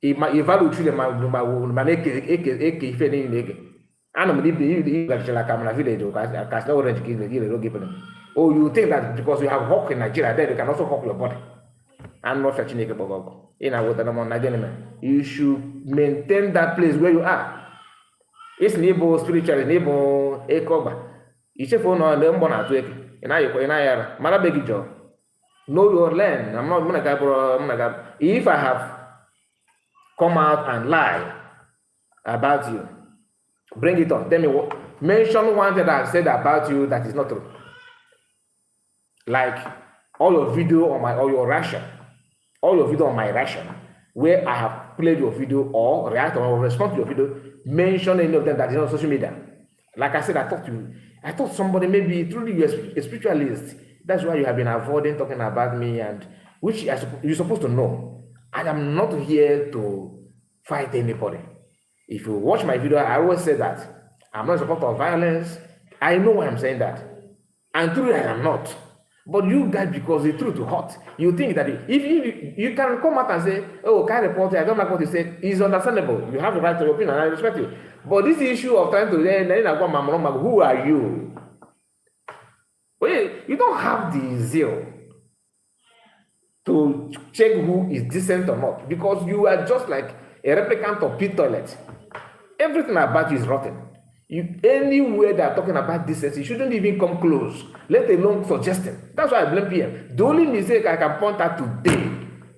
If I value children, my village, oh, you think that because you have hawk in Nigeria, then you can also hawk your body. I'm not fetching a bogo. You should maintain that place where you are. It's neighbor spiritual, neighbor ekoba. You say for no them born at work. In I Malabegi job. Know your land. I'm not gonna if I have come out and lie about you, bring it on. Tell me what. Mention one thing that I said about you that is not true. Like all your video on your reaction, all your video on my reaction, where I have played your video or react or respond to your video, mention any of them that is on social media. Like I said, I thought somebody maybe truly you're a spiritualist. That's why you have been avoiding talking about me, and which you're supposed to know. I am not here to fight anybody. If you watch my video, I always say that I'm not in support of violence. I know why I'm saying that. And truly I am not. But you guys, because the truth is hot, you think that if you can come out and say, oh, can I report it? I don't like what you said, it's understandable. You have the right to your opinion, and I respect you. But this issue of trying to who are you? Well, you don't have the zeal to check who is decent or not, because you are just like a replicant of pit toilet. Everything about you is rotten. Anywhere they are talking about decency, you shouldn't even come close, let alone suggesting. That's why I blame PM. The only mistake I can point out today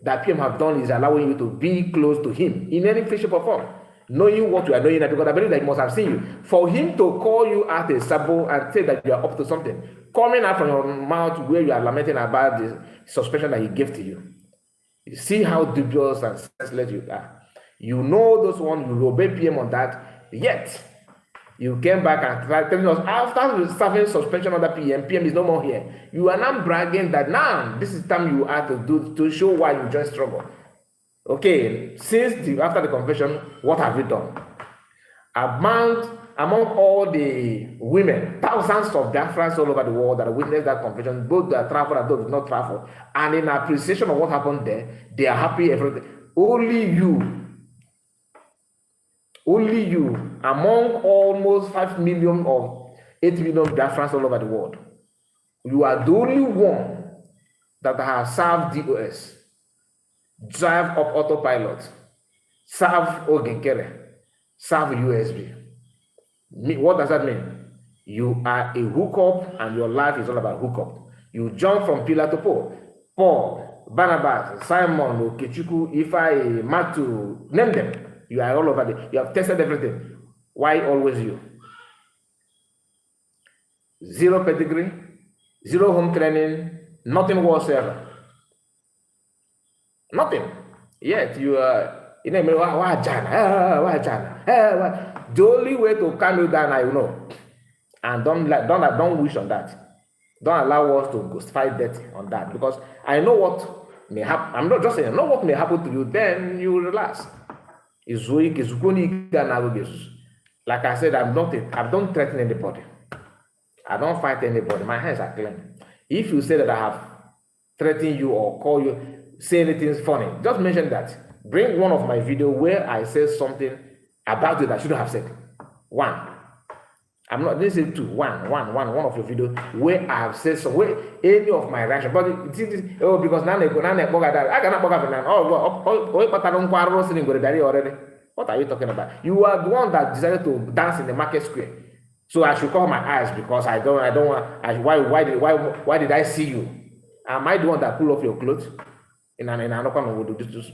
that PM have done is allowing you to be close to him in any shape or form, knowing what you are doing, because I believe that he must have seen you. For him to call you out a sabo and say that you are up to something, coming out from your mouth where you are lamenting about the suspension that he gave to you. You see how dubious and senseless you are. You know those ones, you obey PM on that, yet you came back and telling us after serving suspension under PM is no more here. You are now bragging that now this is time you have to do to show why you just struggle. Okay, after the convention, what have you done? Among all the women, thousands of Biafrans all over the world that witnessed that convention, both that travel and those did not travel, and in appreciation of what happened there, they are happy everything. Only you, among almost 5 million or 8 million Biafrans all over the world, you are the only one that have served DOS, drive up autopilot, serve Nkere, serve USB. What does that mean? You are a hookup, and your life is all about hookup. You jump from pillar to pole. Paul, Barnabas, Simon, Okechukwu, Ifai, Matthew, name them. You are all over there. You have tested everything. Why always you? Zero pedigree, zero home training, nothing whatsoever. Nothing. Yet you are You know, why Jana? Why Jana? The only way to calm you down, I know, and don't wish on that. Don't allow us to go fight dirty on that, because I know what may happen. I'm not just saying, I know what may happen to you. Then you relax. Like I said, I don't threaten anybody. I don't fight anybody. My hands are clean. If you say that I have threatened you or call you, say anything funny, just mention that. Bring one of my video where I say something about it that I shouldn't have said. One. I'm not, this is two. One of your videos where I have said some, where any of my reaction. But because now I cannot already. What are you talking about? You are the one that decided to dance in the market square. So I should cover my eyes because I don't want. Why did I see you? Am I the one that pull off your clothes? In an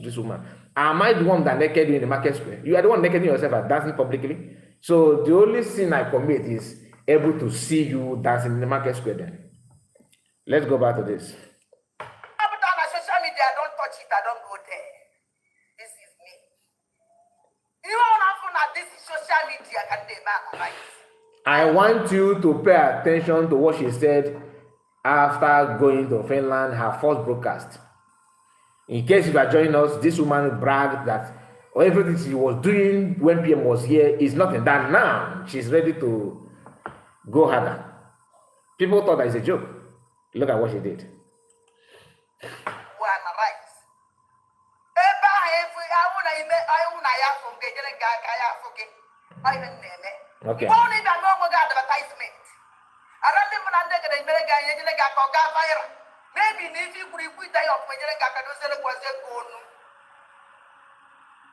this woman. Am I the one that naked you in the market square? You are the one naked yourself and dancing publicly. So the only sin I commit is able to see you dancing in the market square. Then let's go back to this. Social media, I don't touch it. I don't go there. This is me. You want to this is social media. Can they right? I want you to pay attention to what she said after going to Finland, her first broadcast. In case you are joining us, this woman bragged that everything she was doing when PM was here is nothing. That now she's ready to go harder. People thought that it's a joke. Look at what she did. Okay. Maybe if you could put that up when you're going to go.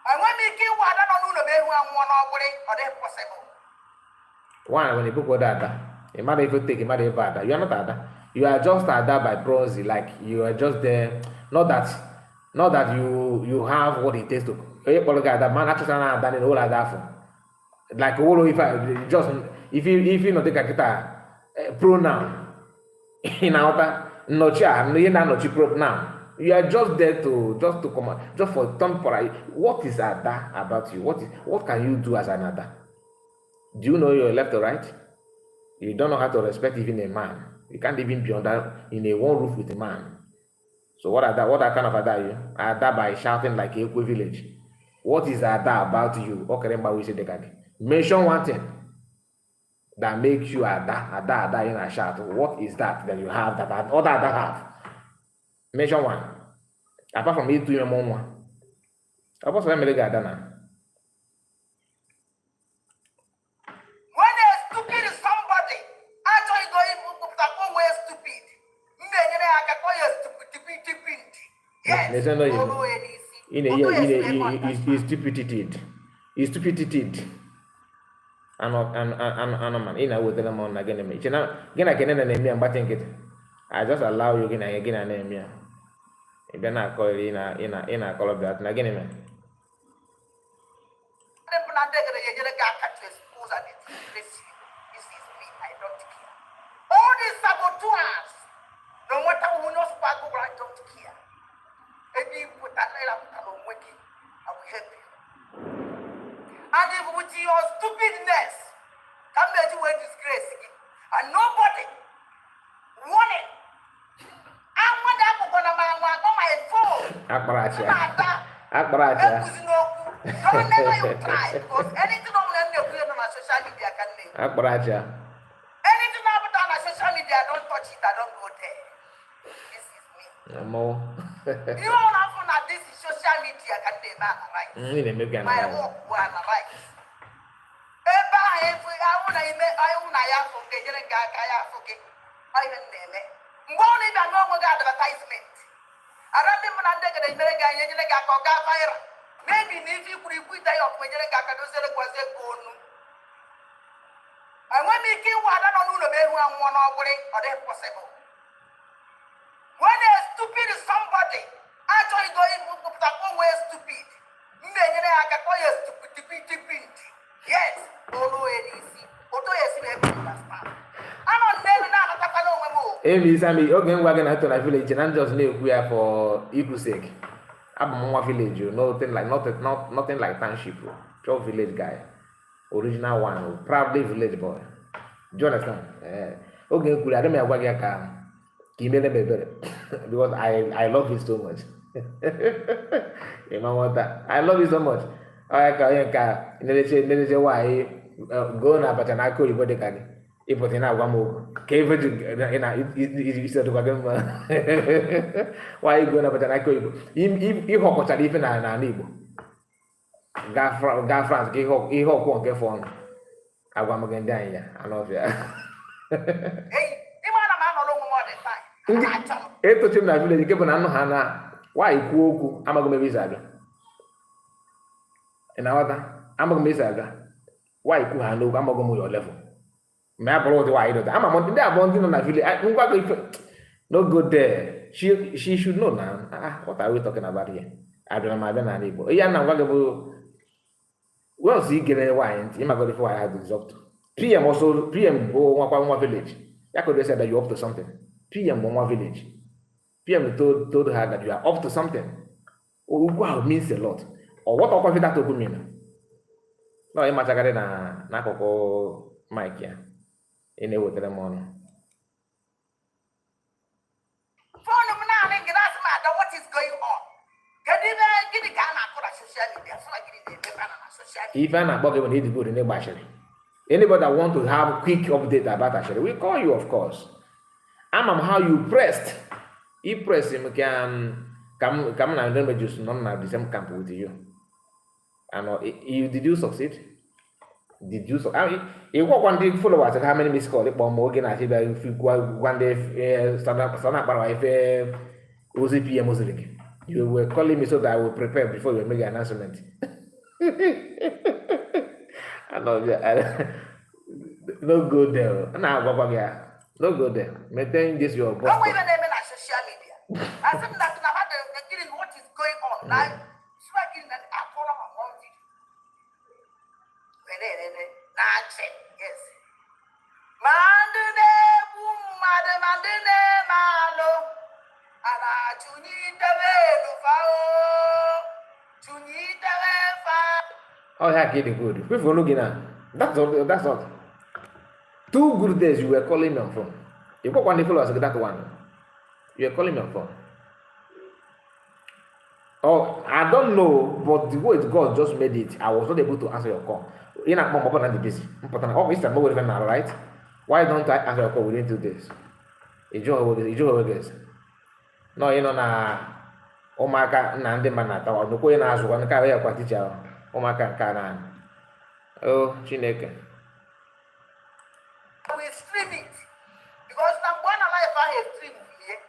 And when you kill one, I don't know the way one way or they possible. One, when you put that, it might even take a matter bad. You are not that. You are just that by proxy, like you are just there. Not that you have what it takes to. That man actually done it all like that for. Like if you not take a guitar pronoun in outer. Not now. You are just there to come out, just for temporary. What is Ada about you? What can you do as an Ada? Do you know your left or right? You don't know how to respect even a man. You can't even be under in a one roof with a man. So what kind of Ada are you? Ada by shouting like a village. What is Ada about you? Mention one thing that makes you Ada in a shout. What is that you have that other Ada have? Mention one. Apart from it to your mom one. I was going to Ada now. When they're stupid is somebody, actually going to put way stupid. Yes. He's stupid. Man, in a with them on again. I just allow you again and name. Then I call in a call of that again. All these saboteurs, no matter who knows what I don't care. If you put that I will help you. And if with your stupidness, come let you a disgrace again. And nobody wanted. I want that on my phone. Akbaracha. Don't never you try, because anything on social media can make. Akbaracha. Anything I've done on social media, I don't touch it, I don't go there. This is me. No. You don't have fun at this social media can be right. My work was right. Advertisement. Maybe if you could put that up when you're going. And when you kill one, I don't know the way one way or they possible. When they're stupid is somebody, actually going to put that one way stupid. Yes, Amy, okay, we're going to village and I'm just live here for equal sake. I'm village, nothing like township, pure village guy, original one, proudly village boy. Do you understand? Okay, cool. I don't know what you can. Give me the better because I love it so much. You know what that? I love it so much. I can say why go na but na ko ibo de ka ni. Ibo te na agwa mo. Ka ibo na ise to ka ma. Why go na but na ko ibo. I hokochara ife na Igbo. Ga France ka ihe ọkwọ nke fọn. Agwa m gị ndị anyị ya. I love ya. Etochi m na village nke bụ na anụ ha na nwaanyị kwuo okwu amaghị m ebe isi aga ị na-aghọta amaghị m isi aga nwaanyị kwu ha n'okwu amaghị m your level ma ya bụrụ ụdị nwaanyị dọta ama m ndị abụọ ndị nọ na village ngwa gị ife no go there she should know na what are we talking about here abịara m abịa n'ala Igbo ihe a na ngwa gị bụ once ị gere nwaanyị ntị ịmagoro ife nwaanyị ha dị up to PM bụ nwa village ya could say that you're up to something PM Mwa village. PM told her that you are up to something. Oh, wow, means a lot. Or what of that to mean? No, I'm matching na koko Mike ya. In a way, the morning. What is going on? Get the Ghana for social media. Even about when he good in the Bashari. Anybody that want to have quick update about Ashari, we call you, of course. I'm how you pressed. He pressed him can come and remember just not the same camp with you. And did you succeed? Did you so? You walk one day followers how many miss call it but Morgan I said if you go one day stand up if OCPM was you were calling me so that I will prepare before you make an announcement. I know no go there. Now don't go there. Maintain this your boss. Don't even name it on social media. I said that I've had the getting what is going on. Like, striking and I follow my own video. Yes. Mandune, madam, mandune, malo. And I to need the way to follow. To need the way for. Oh, yeah, getting good. We've been looking at that's all. That's all. 2 good days you were calling me on phone. You got one day followers that one. You were calling me on phone. Oh, I don't know, but the way God just made it, I was not able to answer your call. In a moment, I'm busy. Oh, it's time over now, right? Why don't I answer your call within 2 days? No, you know na Omaka Nande Manata or the Koyan as one carrier quantity. Omaka Kanan. Oh, Chineke. We stream it because I'm going to live by a stream here.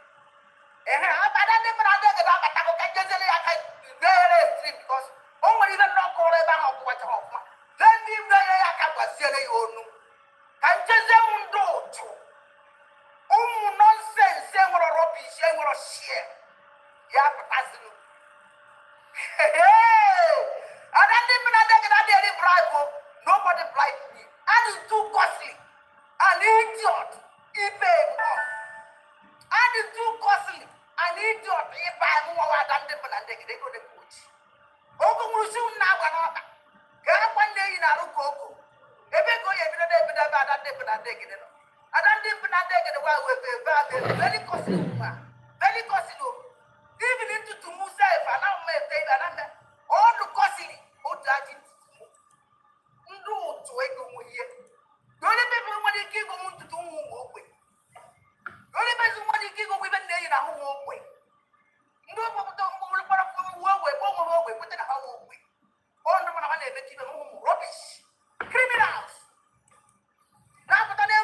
And I don't stream because even not call about what then you know I can't say you can just do to nonsense, say what a rubbish, say what a share. Yeah, but that's it. I don't even bribe. Nobody bribed me. And it's too costly. An idiot, he paid off. And it's too costly. An idiot, he buy more than they go to coach. Ogo Musun now and all. Get one day in a Rukoko. If they go every day with a bad and they put a dig in it. I don't even take it away with a very costly. Very costly. Even into to Musa, if I now may take another. All the costly. Oh, that is. No, to a go here. The only people when they give them to do away. The only person when they give them women there in a home way. No, but don't go away, put in a home way. All the money they give them rubbish. Criminals. Now, but they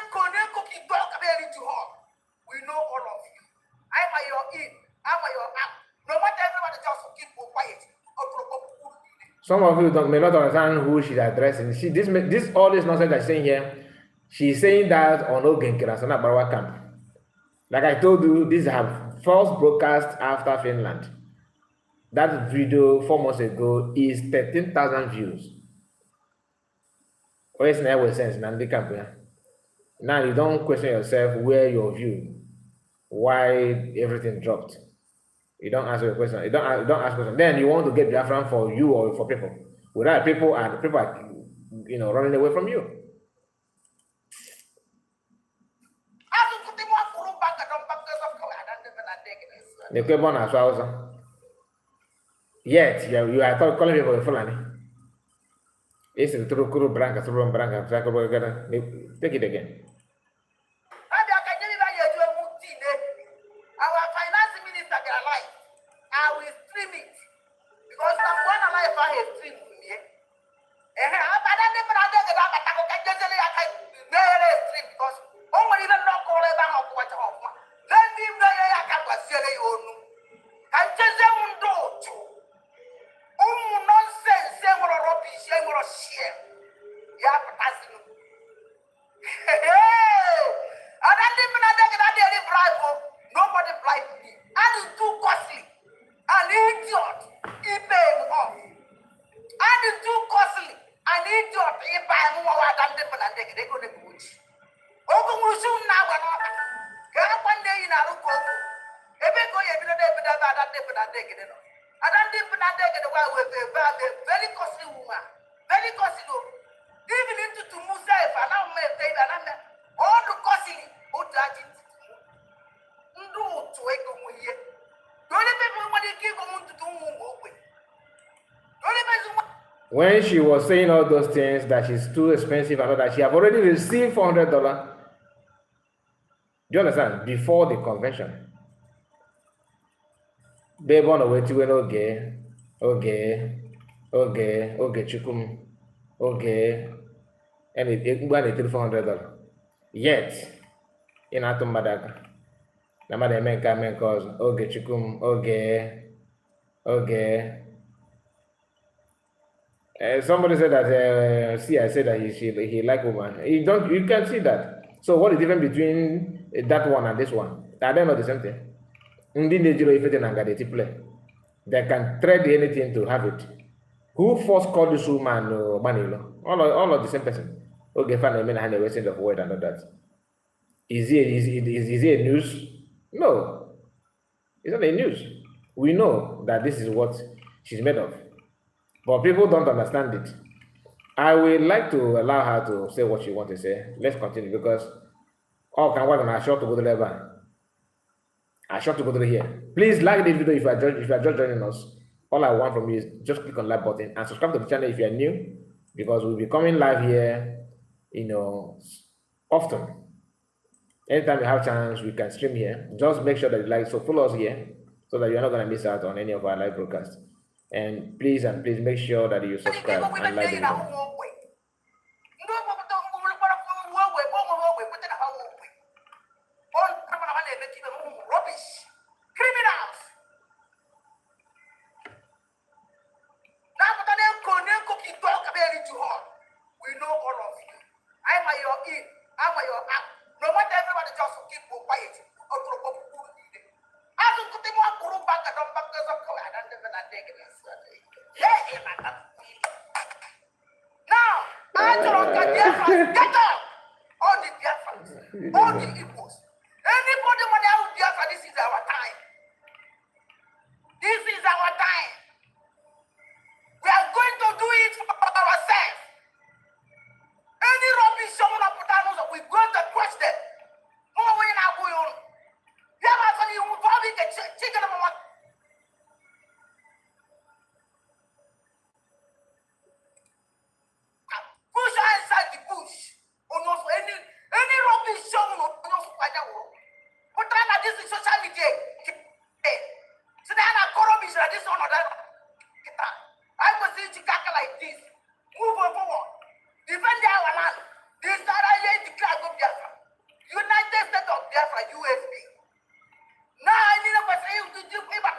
cookie dog to her. We know all of you. I'm your in, I'm your out. No matter everybody just keep quiet. Some of you may not understand who she's addressing. This all this nonsense that's saying here. She's saying that on Nkere Sana Barawa camp. Like I told you, this is her first broadcast after Finland. That video 4 months ago is 13,000 views. Always never sense in the camp. Now you don't question yourself where your view, why everything dropped. You don't answer the question. You don't ask question. Then you want to get Biafran for you or for people. Without people are running away from you. Yet you are calling people Fulani. It's the Turukuru Branca, Turun Branca, take it again. Our finance minister get alive. I will stream it. Because I'm one alive I have stream here. Because only even not call it down of what off. Let me know I can was silly on. I just don't do. Oh, nonsense, say what a rubbish, say what a share. Yeah, but that's and then they bribe. Nobody bribed me. And it's too costly. An idiot, he paid him off. And it's too costly. An idiot, he paid him more than they go to the woods. Open will soon now. Get one day in our go. If they go, you know, they put that they put that they get it. And then they put that they get away with a very costly woman. Very costly. Even into to Musa, if I now may take another, all the costly, who judge it. When she was saying all those things that she's too expensive and all that, she have already received $400. Do you understand? Before the convention. They want to wait to okay, chukum, okay, and it went $400. Yet, in Atumbadaga. Namade menka menkos oge chukum oge. Somebody said that I said that he like woman. You can see that. So what is the difference between that one and this one? Are they not the same thing? They can trade anything to have it. Who first called this woman Manilo? All of the same person. Okay, fine. I mean, I had a wasting of word and all that. Is he a news? No, it's not a news. We know that this is what she's made of, but people don't understand it. I would like to allow her to say what she wants to say. Let's continue because all can work on our short to go to the level. I short to go to here. Please like this video if you are just joining us. All I want from you is just click on like button and subscribe to the channel if you are new because we'll be coming live here, often. Anytime you have chance, we can stream here. Just make sure that you like, so follow us here so that you're not going to miss out on any of our live broadcasts. And please make sure that you subscribe and like the video. We know all of you. I'm at your in, I'm at your out. No matter everybody just keep quiet. Now, get up! All the Biafrans, all the Igbos. Anybody want to have Biafra, this is our time. This is our time. We are going to do it for ourselves. Any rubbish someone put down, we're going to crush them. More way now going on. You have actually probably get chicken of one. Push her inside the bush. Almost any rubbish someone almost like that. But then this is social media. So then I call rubbish like this one or that. I was seeing Chicago like this. Move forward. Defend our land. This is a declare of Biafra. United States of Biafra, USB. Now I need a person to do paper.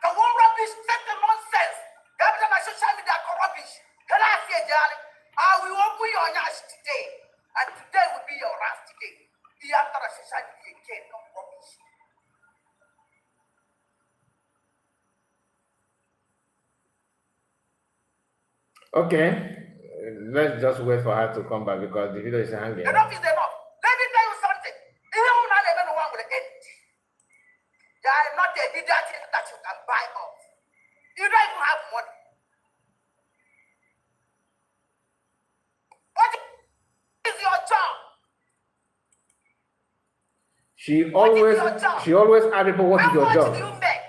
The one rubbish, set the nonsense. Everything on social media is rubbish. Can I say, Charlie? I will open your eyes today. And today will be your last day. The after a social media again, no rubbish. Okay. Let's just wait for her to come back because the video is hanging. Enough is enough. Let me tell you something. Even when I never know one will end. They are not a leader that that you can buy off. You don't even have money. What is your job? She always ask people, what is your job? How much do you make?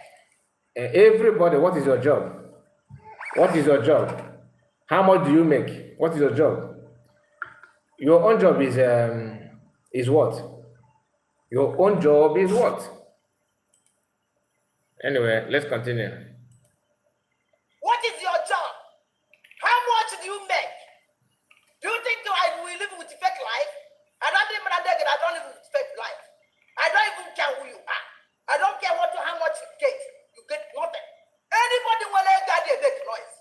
Everybody, what is your job? What is your job? How much do you make? What is your job? Your own job is what? Your own job is what? Anyway, let's continue. What is your job? How much do you make? Do you think I will live with fake life? I don't even live with fake life. I don't even care who you are. I don't care how much you get. You get nothing. Anybody will let that they make noise.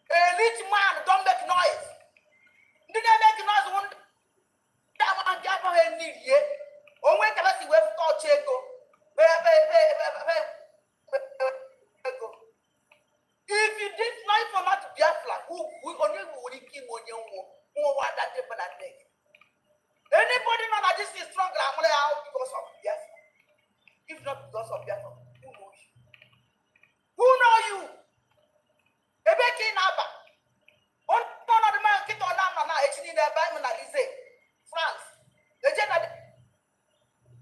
A rich man don't make noise. Did they make noise one time and get my head need ye? Or when can I see where to check go? If you did not for not to be a flag, who only would keep on your who want that different thing? Anybody know that this is strong out because of yes? If not because of yes, who knows you? Who know you? Ebeki Naba. One of the man get on now, actually, the Bible France. The general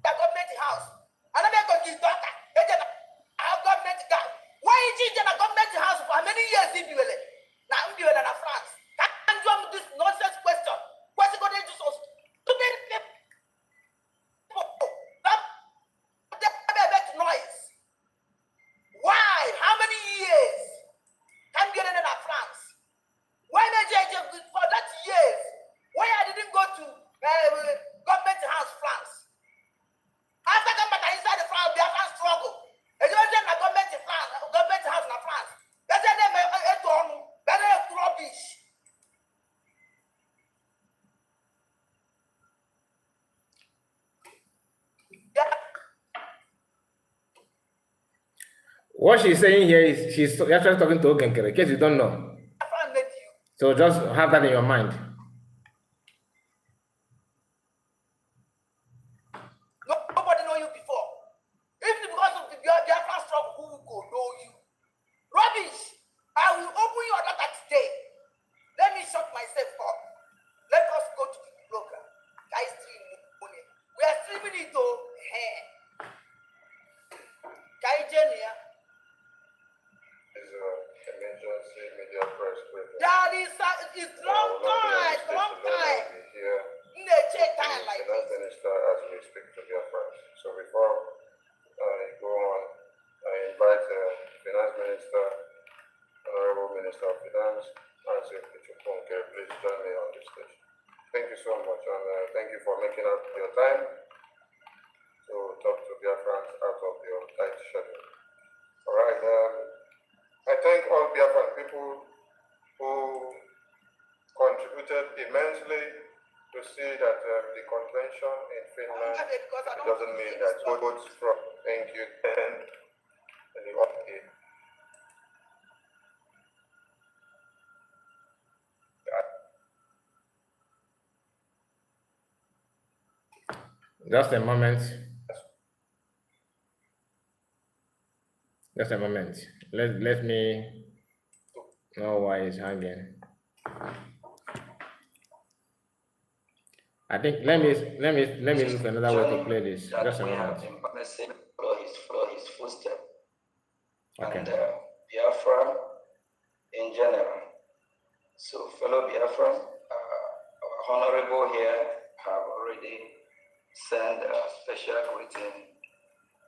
government house. And I'm going to talk. Our government guy. Why is it in a government house for many years in the now I'm doing in France? Can't you this nonsense question? What's it going to do so stupid people? That make noise. Why? How many years? I'm getting in France. Why did you for that years? Why I didn't go to government house France? After coming inside the France, they have struggle. It's just a government in France, government house in France. That's a name that's rubbish. Yeah. What she's saying here is she's actually talking to Nkere, in case you don't know. So just have that in your mind. Nobody know you before. Even because of the Biafran struggle, who will know you? Rubbish! I will open your data today. Let me shut myself up. Let us go to the program. Guys, we are streaming it to Guy Jenia. Emergency media press briefing. That is it's long time. Here. In the check time like the Finance Minister as we speak to their friends. So before I go on, I invite the Finance Minister, Honorable Minister of Finance, Nkere, please join me on this stage. Thank you so much, and thank you for making up your time to talk to their friends out of your tight schedule. All right. I thank all Biafran people who contributed immensely to see that the convention in Finland doesn't mean that votes from thank you and the okay. Just a moment. Just a moment. Let me know why it's hanging. I think let me look another way to play this. Just a moment. Follow his footsteps. Okay. And Biafra in general. So fellow Biafra, our honorable here have already sent a special greeting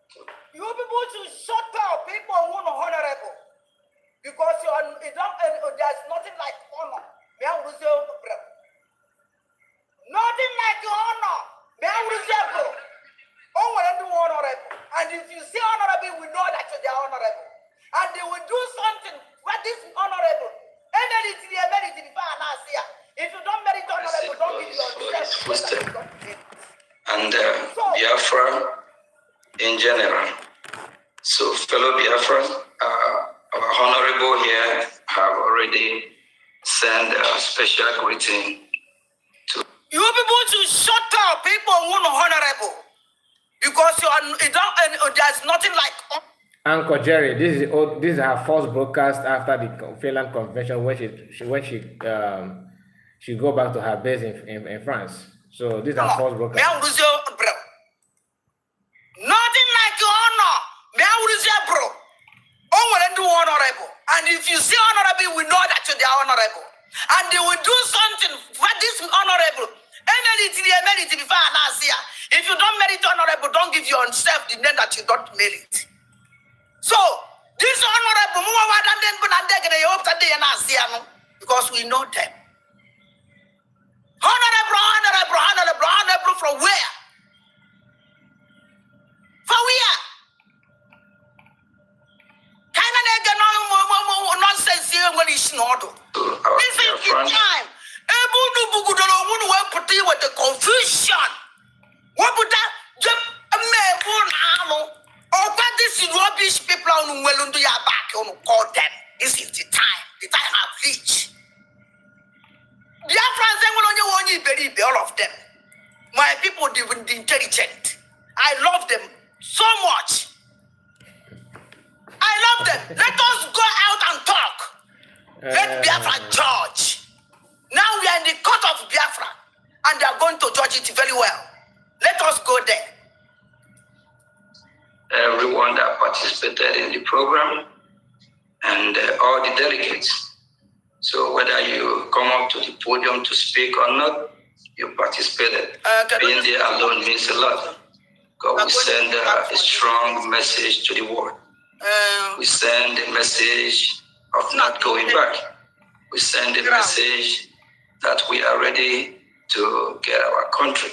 to you people should shut up. People who are honorable. Because there's nothing like honor. Nothing like honor. Honorable. And if you say honorable, we know that they are honorable. And they will do something. What is honorable? If you don't merit honorable, don't give yourself. And Biafra in general. So fellow Biafra, our honorable here have already sent a special greeting to you people should shut up. People who are honorable. Because there's nothing like Uncle Jerry, this is her first broadcast after the Finland convention when she go back to her base in France. So this is her first broadcast. Nothing like your honor. Bro. Honorable. And if you say honorable, we know that you're honorable. And they will do something for this honorable. If you don't merit honorable, don't give yourself the name that you don't merit. So, this honorable, because we know them. Honorable from where? For where? Nonsense here when it's not. This is the time. With the confusion. What would that jump a man? Or what this is rubbish people on well into your back on call them. This is the time. The time have reached. Biafrans only believe all of them. My people, the intelligent. I love them so much. I love them. Let us go out and talk. Let Biafra judge. Now we are in the court of Biafra, and they are going to judge it very well. Let us go there. Everyone that participated in the program and all the delegates. So whether you come up to the podium to speak or not, you participated. Being there alone means a lot. God will send a strong message to the world. We send a message of not going back. We send a message that we are ready to get our country.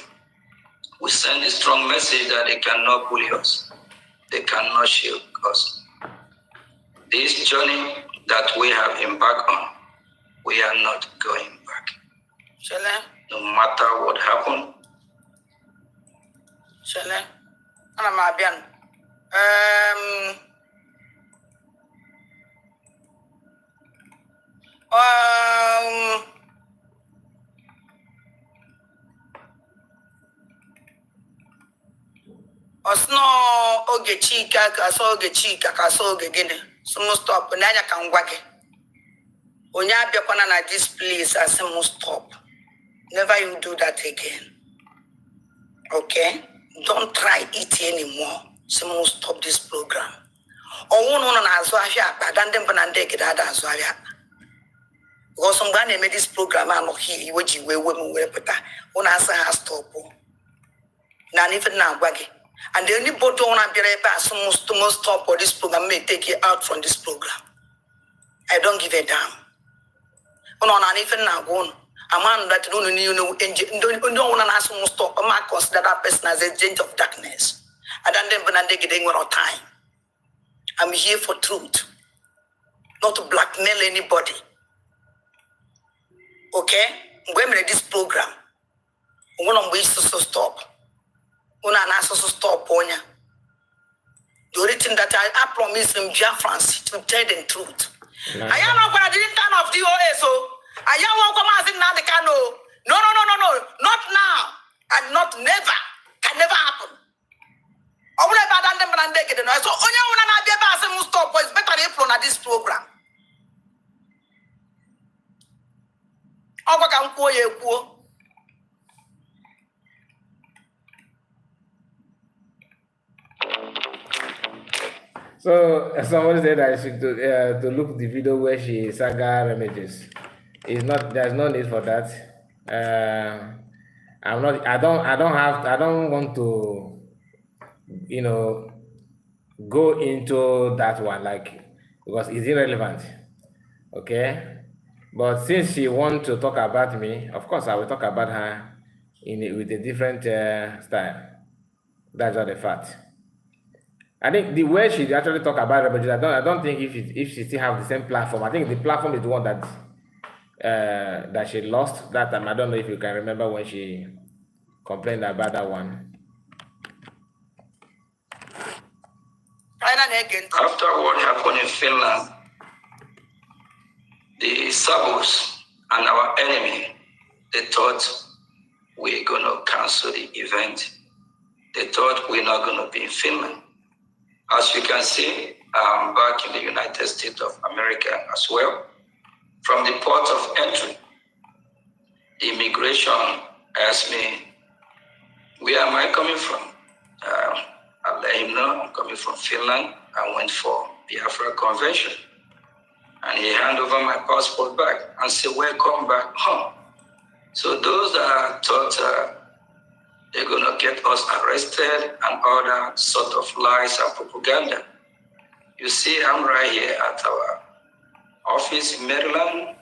We send a strong message that they cannot bully us. They cannot shield us. This journey that we have embarked on, we are not going back. No matter what happened. Osno oge chika ka so oge gini. Sumu stop nanya kangwage. Onya biakwana na this place as sumu stop. Never you do that again. Okay? Don't try it anymore. Sumu stop this program. Owuno na azwafia badande mbanande kidada azwafia. Because somebody made this program and not here, which you will put on answer has stop. Now, if now, baggy. And the only boat on a period pass most stop or this program may take you out from this program. I don't give a damn. On even now, one a man that don't want to ask most stop. A man consider that person as a agent of darkness. I don't getting one time. I'm here for truth, not to blackmail anybody. Okay? When we this program, we want to stop. We want to stop. The only thing that I promise him, Biafrans, to tell the truth. I am not going to turn off the OA, so I am not going to now the cano. No, not now, and not never. Can never happen. So only one of the stop is better April at this program. So somebody said I should to look the video where she saga images. It's not. There's no need for that. I'm not. I don't want to. Go into that one because it's irrelevant. Okay. But since she wants to talk about me, of course I will talk about her with a different style. That's all the fact. I think the way she actually talk about Rebuttal, I don't think if she still have the same platform. I think the platform is the one that she lost that time. I don't know if you can remember when she complained about that one. After what happened in Finland, the Sabos and our enemy, they thought we're going to cancel the event. They thought we're not going to be in Finland. As you can see, back in the United States of America as well. From the port of entry, the immigration asked me, where am I coming from? I let him know I'm coming from Finland. I went for Biafra Convention. And he handed over my passport back and said, welcome back home. So those that thought they're going to get us arrested and all that sort of lies and propaganda. You see, I'm right here at our office in Maryland.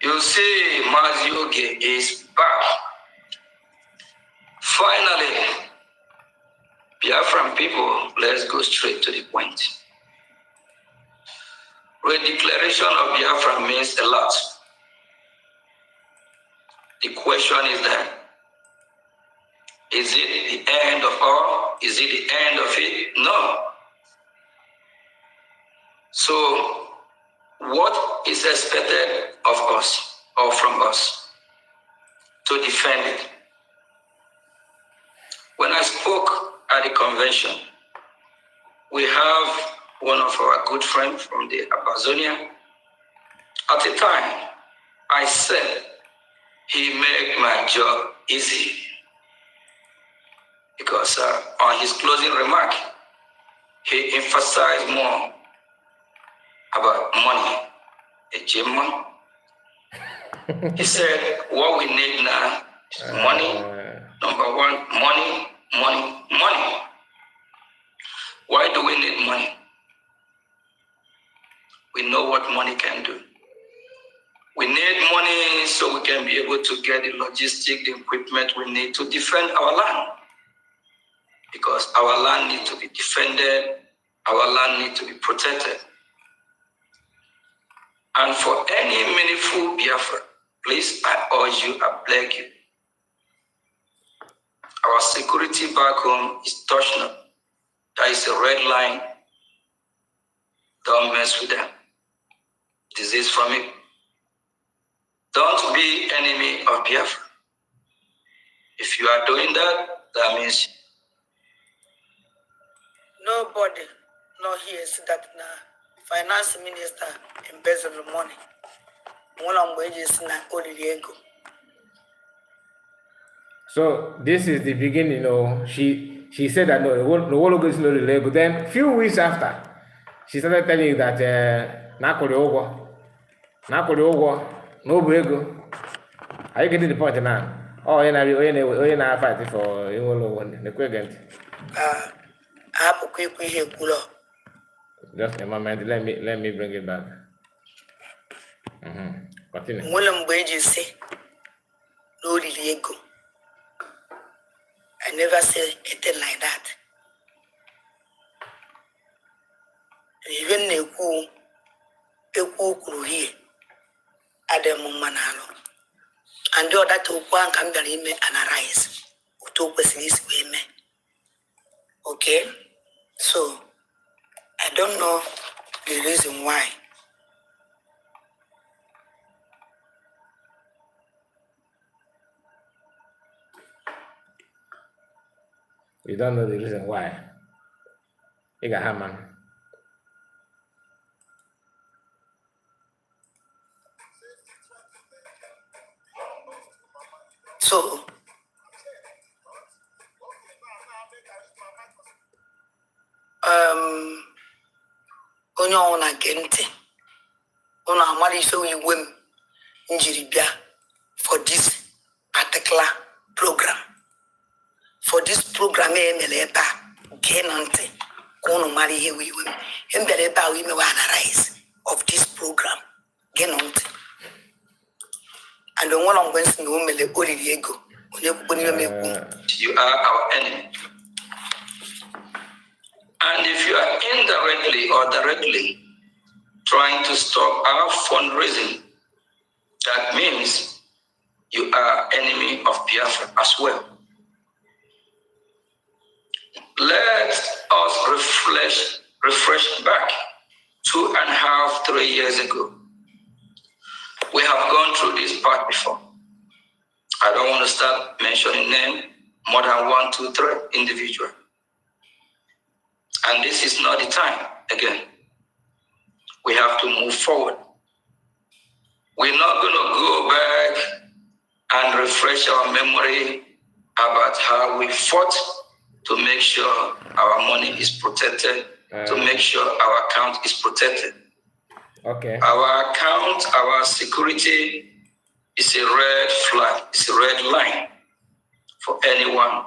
You see, Mazioge is back. Finally, Biafran people, let's go straight to the point. Redeclaration of Biafra means a lot. The question is that, is it the end of all? Is it the end of it? No. So, what is expected of us or from us to defend it? When I spoke at the convention, we have one of our good friends from the Amazonia. At the time, I said he made my job easy because on his closing remark, he emphasized more about money, a gym money. He said, what we need now is money. Number one, money, money, money. Why do we need money? We know what money can do. We need money so we can be able to get the logistic, the equipment we need to defend our land. Because our land needs to be defended, our land needs to be protected. And for any meaningful Biafra, please, I urge you, I beg you. Our security back home is touching. That is a red line. Don't mess with them. Disease from it. Don't be enemy of Biafra. If you are doing that, that means Nobody no hears that finance minister embezzle the money. One of wages na Oliviego. So this is the beginning. She said that no one goes no illegal. Then few weeks after, she started telling you that no ego. Are you getting the point now? Oh, you're not fighting for the equivalent. Just a moment. Let me bring it back. Continue. One of wages say no illegal. I never said anything like that. Even a here Adam Manalo. And do that to one can be and arise. To this women. Okay? So I don't know the reason why. You don't know the reason why. You got Haman. So onye ọna gente ona amali so we win njiribia for this particular program. For this program emeleba genante kono mari here we win embeleba we me analyze of this program genante. And the one on Wednesday no mele Oliviego. You are our enemy. And if you are indirectly or directly trying to stop our fundraising, that means you are enemy of Biafra as well. Let us refresh back 2.5, 3 years ago. We have gone through this part before. I don't want to start mentioning names, more than 1, 2, 3 individuals. And this is not the time again. We have to move forward. We're not going to go back and refresh our memory about how we fought to make sure our money is protected, to make sure our account is protected. Okay. Our account, our security is a red flag, it's a red line for anyone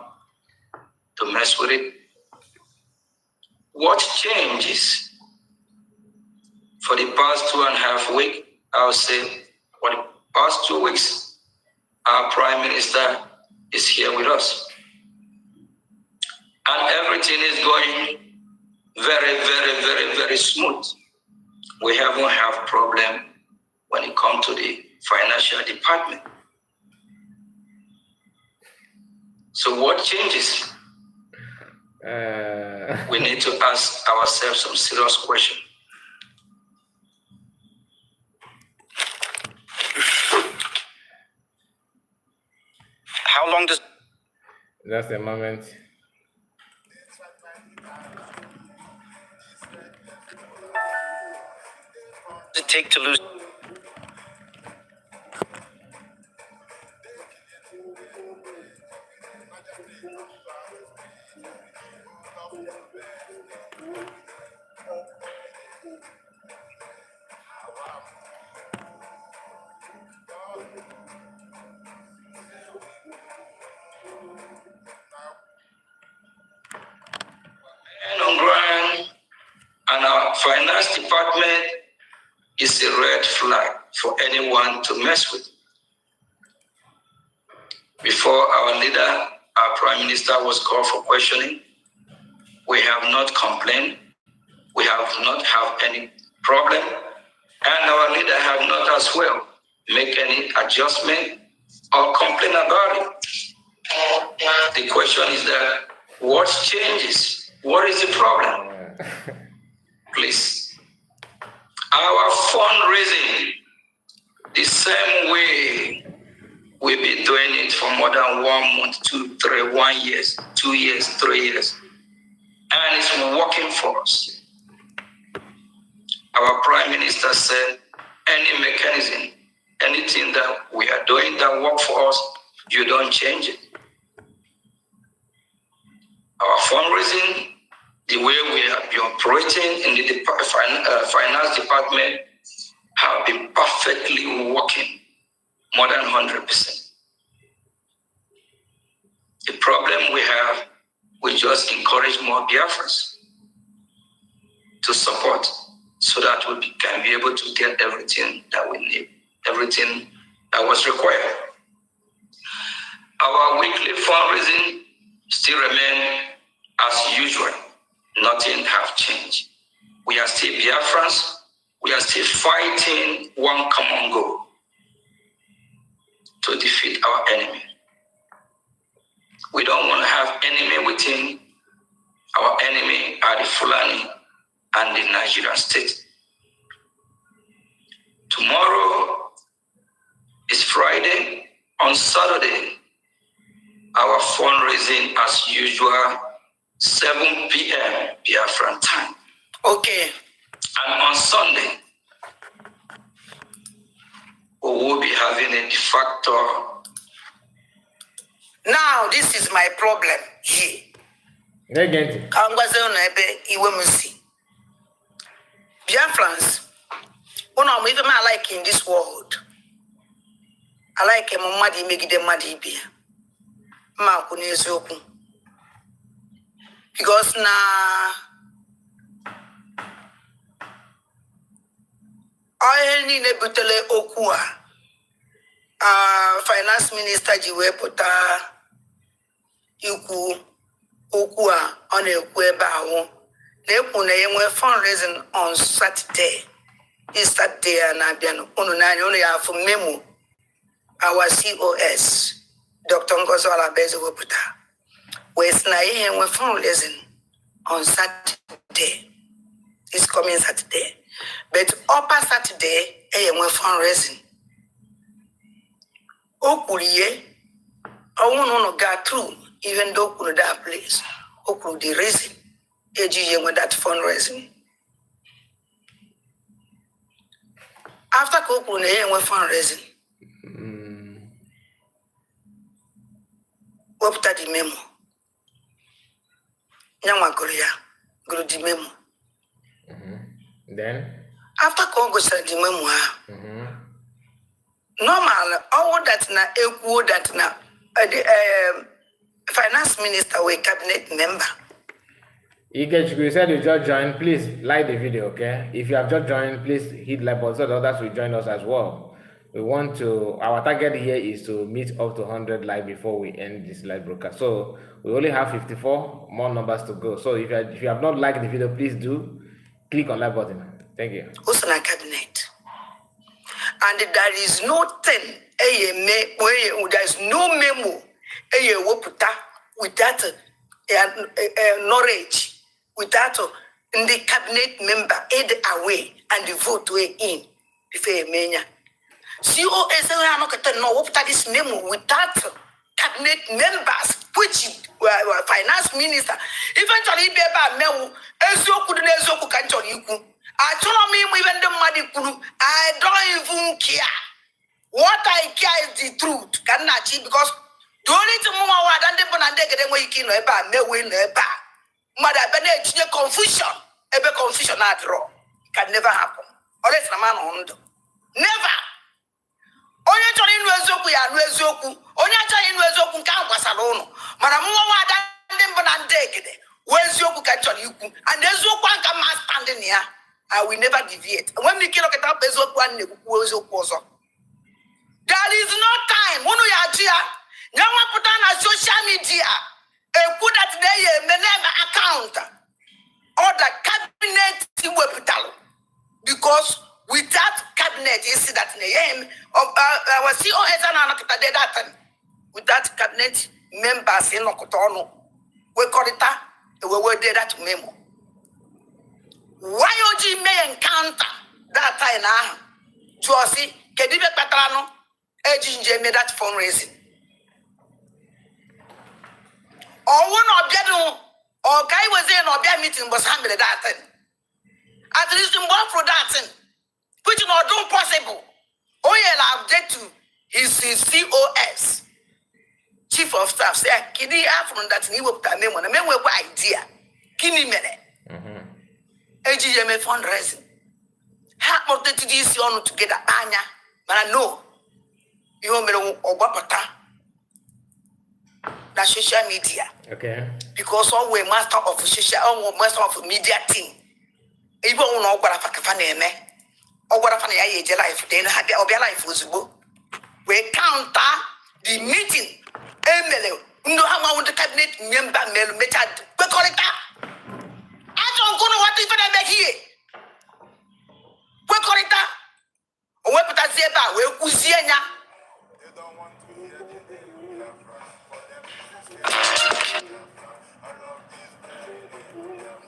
to mess with it. What changes for the past 2.5 weeks? I'll say for the past 2 weeks, our Prime Minister is here with us. And everything is going very, very, very, very smooth. We haven't had problem when it comes to the financial department. So what changes? We need to ask ourselves some serious questions. How long does... Just a moment. it take to lose? On ground, and our finance department is a red flag for anyone to mess with. Before our leader, our Prime Minister, was called for questioning, we have not complained, we have not had any problem, and our leader have not as well make any adjustment or complain about it. The question is that what changes? What is the problem? Please. Our fundraising, the same way we've been doing it for more than 1 month, 2, 3, 1 year, 2 years, 3 years. And it's working for us. Our Prime Minister said, any mechanism, anything that we are doing that work for us, you don't change it. Our fundraising, the way we have been operating in the finance department, have been perfectly working, more than 100%. The problem we have, we just encourage more Biafrans to support so that we can be able to get everything that we need, everything that was required. Our weekly fundraising still remain as usual. Nothing have changed. We are still Biafrans. We are still fighting one common goal: to defeat our enemy. We don't want to have enemy within. Our enemy are the Fulani and the Nigerian state. Tomorrow is Friday. On Saturday, our fundraising as usual, 7 p.m. Biafran time. Okay. And on Sunday, we will be having a de facto. Now, this is my problem here. Biafrans, one of them I like in this world. I like him, Madi, make them Madi be. Because now, I need a Rebuttal Okua, finance minister, Jiwe Pota, Yuku, Okua, on a Queba. They put a fundraising on Saturday. This Saturday, and I've been only have for memo. Our COS, Dr. Ngozola Bezuputa, West Naye, we're fundraising on Saturday. This coming Saturday. But upper Saturday, we're fundraising. Okuye, I won't got through, even though could that place. Oku the reason. AGM with that fundraising. After Koku, with fundraising. What put the memo? Nyama Korea, go the memo. Then? After Congo said the memo, normal, all that na equal that na the finance minister or cabinet member. You said you just joined. Please like the video, okay? If you have just joined, please hit like button so that others will join us as well. Our target here is to meet up to 100 like before we end this live broadcast. So we only have 54 more numbers to go. So if you have not liked the video, please do click on like button. Thank you. Who's in a cabinet? And there is no thing, there is no memo, without knowledge, without the cabinet member aid away and the vote way in. COS no this memo without cabinet members, which finance minister, eventually be about memo, I told me even the money I don't even care. What I care is the truth. Can I achieve because the only thing more than the one get away in a bar, no win a bar. Mother Bennett, confusion, a confusion I draw. Can never happen. Or it's a man on. Never. Only in Rezoku and Rezoku, only in Rezoku can't pass alone. Madame than them and take it. Where's your catch on you? And there's no one come standing here. I will never deviate. When we can look at that, there is no time. When we are here, now we put on a social media and put that there name account or the cabinet Rebuttal. Because without cabinet, you see that name of our COS and without cabinet members in Okotono, we call it that. We were there that memo. Why OG may encounter that time now? Josie, Kedibe Patrano, AGJ made that fundraising. Or one object, or guy was in or their meeting was handled that thing. At least in one for that thing, which not done possible. Oh, yeah, object to his COS, Chief of Staff, say, Kiddy from that new name on a man with idea. Kini minute. AGM fundraising. How about the TDC on together, Anya? But I know you want me to Obapata. That's social media. Okay. Because all we master of social, all master of media team. Even on what I can name, or what I find a life, then have your life was we counter the meeting. Emily, no, how want the cabinet member, method, we call it that. I don't know what if I make here. We call it that. We put a zeba, we Uziana.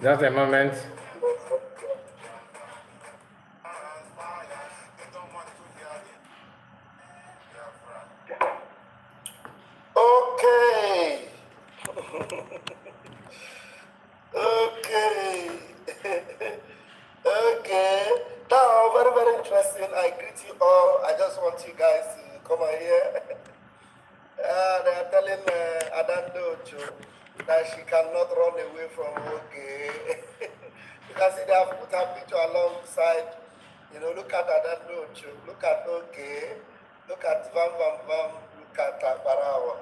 Just a moment. Okay. Okay. Okay. Now, very, very interesting. I greet you all. I just want you guys to come on here. They are telling Adadioramma that she cannot run away from okay. You can see they have put her picture alongside. You know, look at Adadioramma. Look at okay. Look at Vam Vam Vam. Look at Barawa.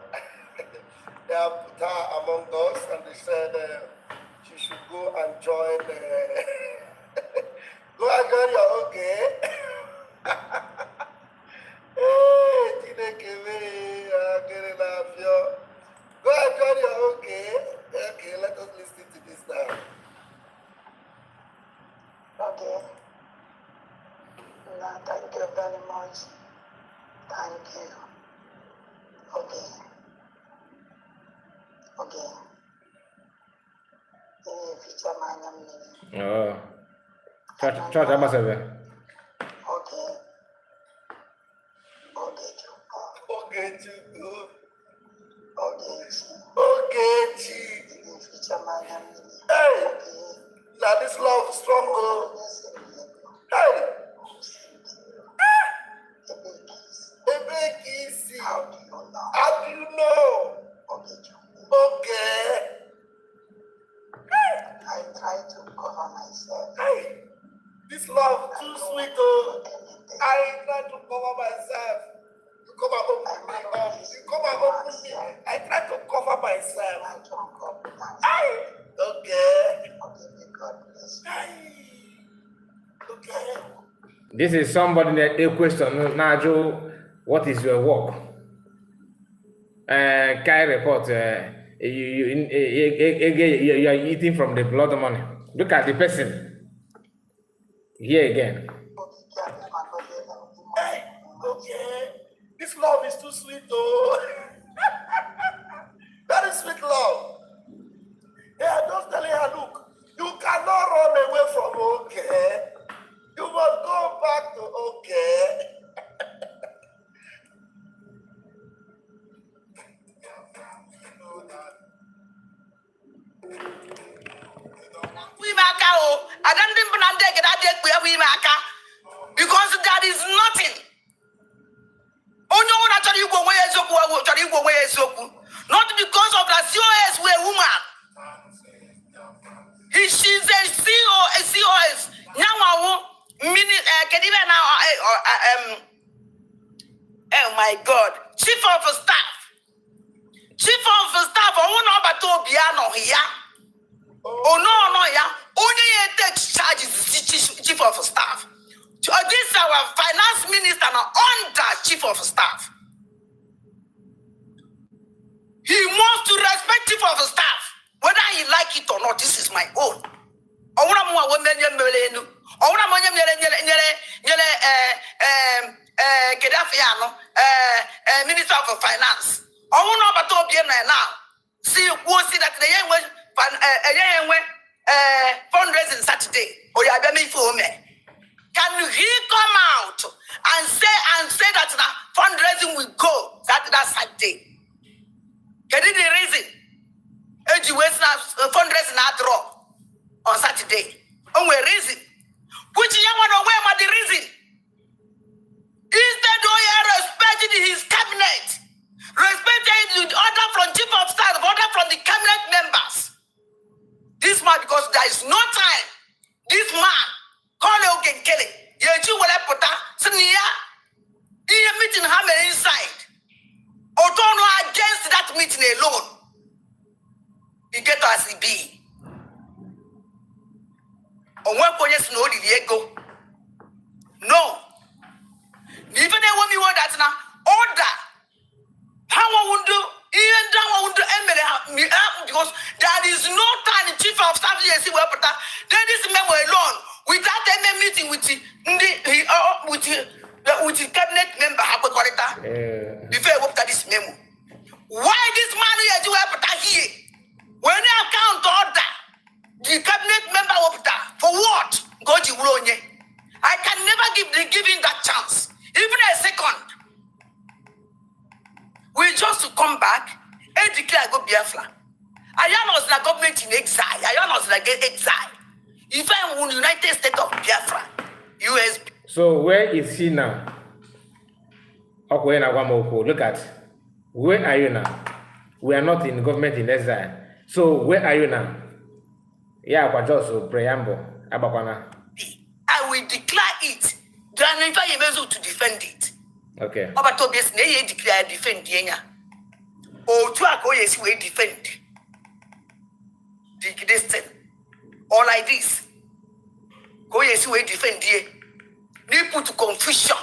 They have put her among us and they said she should go and join. Go and join your okay. Go and join your okay. Okay, let us listen to this now. Okay. No, thank you very much. Thank you. Okay. Okay. Feature my name. Oh. Church, ambassador. Okay. Okay. Okay, Chuku. Okay. Okay, Chi. Feature my name. Hey! Okay. Now this love strong. Hey. Easy. How do you know? Okay. I try to cover myself. Hey. This love too sweet. Oh. I try to cover myself. You come and open me up. You come and open me. I try to cover myself. Hey. Okay. Hey. Okay. This is somebody that a question. Najo, what is your work? Kai report. You are eating from the blood money. Look at the person. Here again. Hey, okay. This love is too sweet, though. Very sweet love. Yeah, just telling her, look, you cannot run away from okay. You must go back to okay. Because that is nothing. Not because of that COS we a woman. She's a COS. Now oh my God. Chief of staff. Chief of staff. Oh no, but Tobiano here. Oh no, yeah. Only takes charges chief of staff. This is our finance minister under chief of staff. He wants to respect chief of staff, whether he like it or not. This is my own. Minister of Finance. See, we'll see that the fundraising Saturday. Can he come out and say that fundraising will go that Saturday? Can it be the reason? Fundraising not draw on Saturday. Only reason. Which you want to wear the reason? Instead of respecting his cabinet, respecting the order from chief of staff, order from the cabinet members. This man, because there is no time. This man, call Nkere, you will put that meeting hammer inside. Or don't know against that meeting alone. You get to as he be. On one point, yes, no, no. Even when we want that now, order. How I would do, even down I would do because there is no time the chief of staff here see what then this member alone without any meeting with the cabinet member have got it before I work at this memo. Why this man here do here? When they account order the cabinet member for what? Go to Uronye. I can never give him that chance. Even a second. We just to come back and declare go Biafra. I am not the government in exile. I am not like exile. If I am in United States of Biafra, US. So where is he now? Okay, look at where are you now? We are not in government in exile. So where are you now? Yeah, but just preamble. I will declare it. Then if I am able to defend it. Okay. But obviously, declare defend Yenya. Or to a go yes, we defend. This thing. Or like this. Go yes, we defend ye. They put to confusion.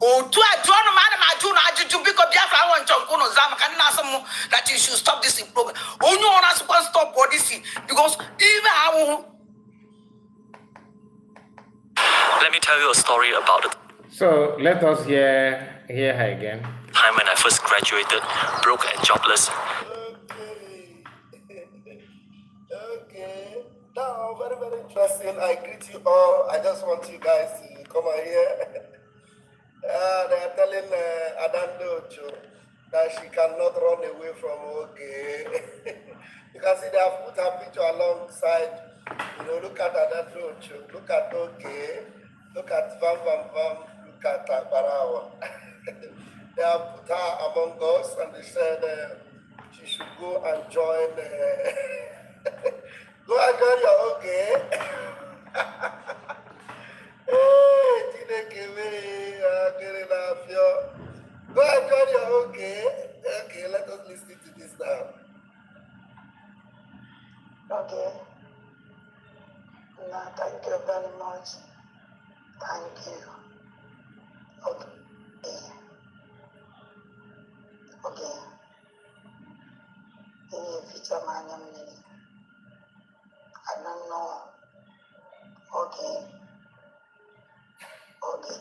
Or to a John Madam, I do not to pick up Biafra one John Kono Zam can ask that you should stop this program. Oh, no one has to stop what this because even how. Let me tell you a story about it. So let us hear her again. Time when I first graduated, broke and jobless. Okay. Now, very, very interesting. I greet you all. I just want you guys to come on here. They are telling Adadioramma that she cannot run away from okay. You can see they have put her picture alongside Look at Adadioramma, look at Nkere, look at Vam, look at Barawa. They have put her among us and they said she should go and join. Go and join your Nkere. Go and join your Nkere. Okay, let us listen to this now. Okay. No, thank you very much. Thank you. Okay. Okay. In your future, man, I don't know. Okay. Okay.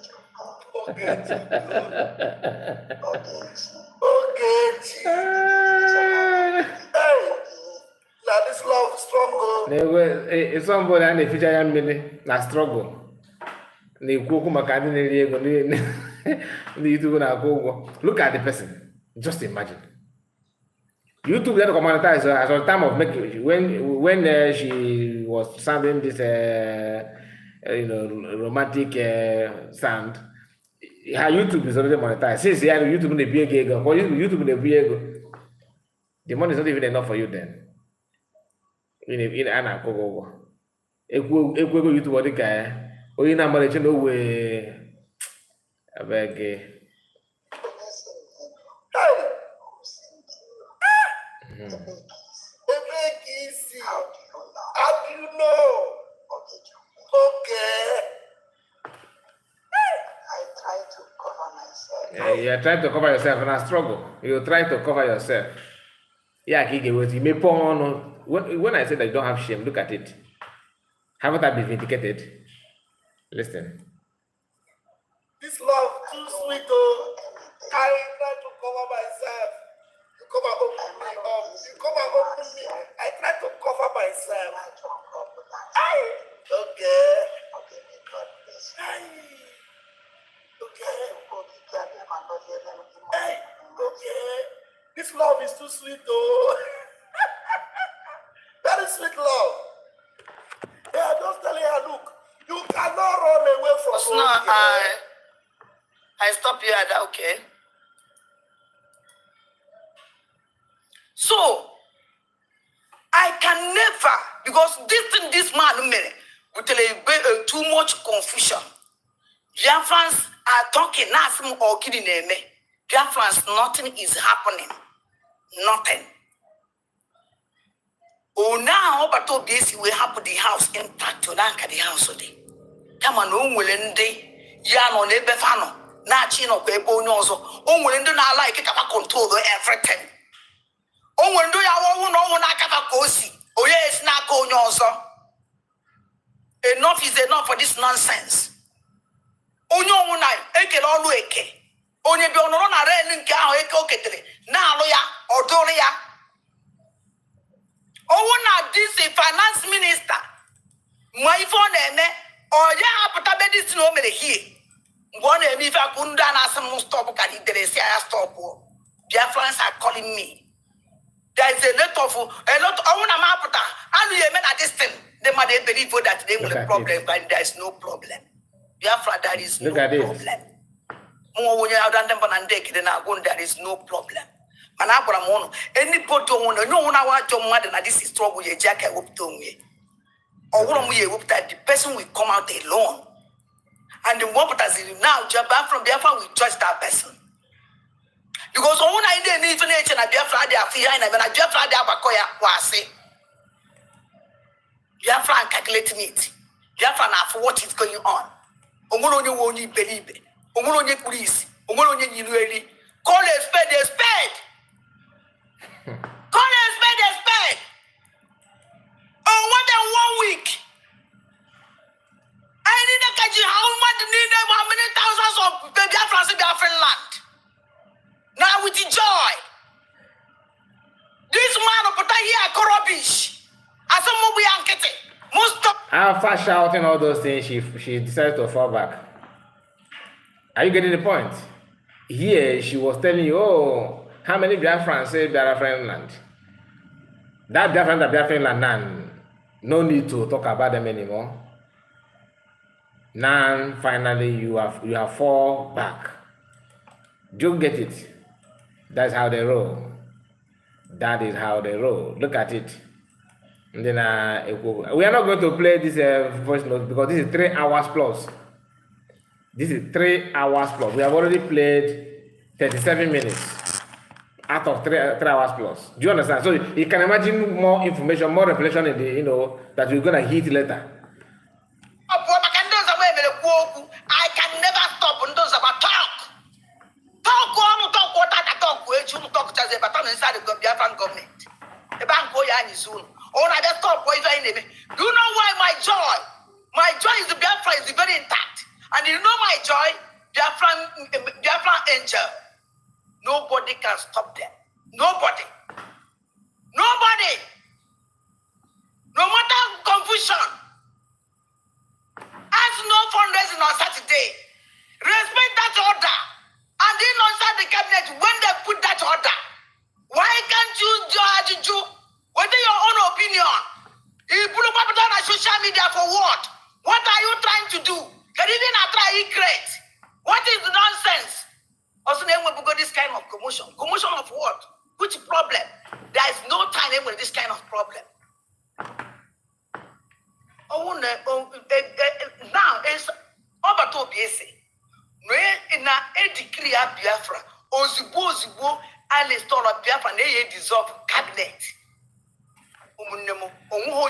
Now this love struggle. Somebody and the future young men na struggle. Na-ekwu okwu maka ndị na-eri ego ndị YouTube na-akwụ ụgwọ. Look at the person. Just imagine. YouTube didn't monetize at the time of making when she was sounding this romantic sound. Her YouTube is already monetized. Since YouTube in the big ego, for YouTube in the big ego, the money is not even enough for you then. In Anna Kogo. Ego YouTube or the guy, or in a money no way. I beg. How do you know? Okay. I try to cover myself. You're trying to cover yourself in a struggle. You try to cover yourself. Yeah, you may porn. When I say that you don't have shame, look at it. Haven't I been vindicated? Listen. This love too sweet, oh. I try to cover myself. You come and open me up. You come and open me. I try to cover myself. Okay. Okay, may God bless you. Okay. Hey, Okay. This love is too sweet, though. Very sweet love. Yeah, just telling her, look, you cannot run away from So now I stop you at that, okay? So I can never, because this man with too much confusion. Biafrans are talking, nothing or kidding me. Biafrans, nothing is happening. Nothing. Oh, now, but to this, we have the house intact to the house today. Come on, will day, Yano Nebefano, Nachino, Bebonozo, will do not like it, control everything. When do you want to go? Oh, yes, not go yourself. Enough is enough for this nonsense. Onyo una eke lolu eke. Onye bi onoro na re nke ahụ eke oketere. Na alụ ya odoro ya. Owo na this finance minister. Ma ife ọ na-eme, ọ ya apụta be this no mere hie. Mgbe ọ na-eme ife akụ ndị a na-asị m stop ka di dere si ya stop. Biafrans are calling me. There is a lot of I want to map it. And you men at this thing, they might believe that they will have problem, but there is no problem. Biafra, there is no problem. More when you have done them and take it, there is no problem. And I anybody no one I want to mother that this is trouble your jacket whoop to me. Or one we hope that the person will come out alone. And the one that is now Japan from Biafra will judge that person. Because when I didn't even nature and Biafra they are behind and Biafra they are bakoya wase. Biafra calculating it. Biafra now for what is going on. Omolonye won't believe it. Omolonye police. Omolonye yinueli. Call a spade a spade. Call a spade a spade. Oh, more than 1 week. I need to catch you how much need how many thousands of Biafrans in Biafran land. Now with the joy. This man of here rubbish. As a movie Nkere. Most of After shouting all those things, she decided to fall back. Are you getting the point? Here she was telling you, oh, how many Biafrans say Biafran land? That Biafran land no need to talk about them anymore. Now, finally, you have fall back. Do you get it? That's how they roll. That is how they roll. Look at it. And then we are not going to play this voice note because this is 3 hours plus. This is 3 hours plus. We have already played 37 minutes out of 3 hours plus. Do you understand? So you can imagine more information, more revelation in the that we're gonna hit later. I can never stop on those about talk. Talk one, talk what I talk with you, talk to the baton inside the Biafran government. The bank boy and soon. Oh, I just stop what you name. Do you know why my joy? My joy is the Biafra is very intact. And you know my joy, Biafran angel. Nobody can stop them. Nobody. Nobody. No matter confusion. Ask no fundraising on Saturday. Respect that order. And then inside the cabinet, when they put that order, why can't you judge with your own opinion? You put up on social media for what? What are you trying to do? Can you even try to create? What is the nonsense? Also, then we go this kind of commotion. Commotion of what? Which problem? There is no time with this kind of problem. Now it's over to BSC. Na a decree of Biafra, Ozibo, and install of Biafra, and they dissolve cabinet.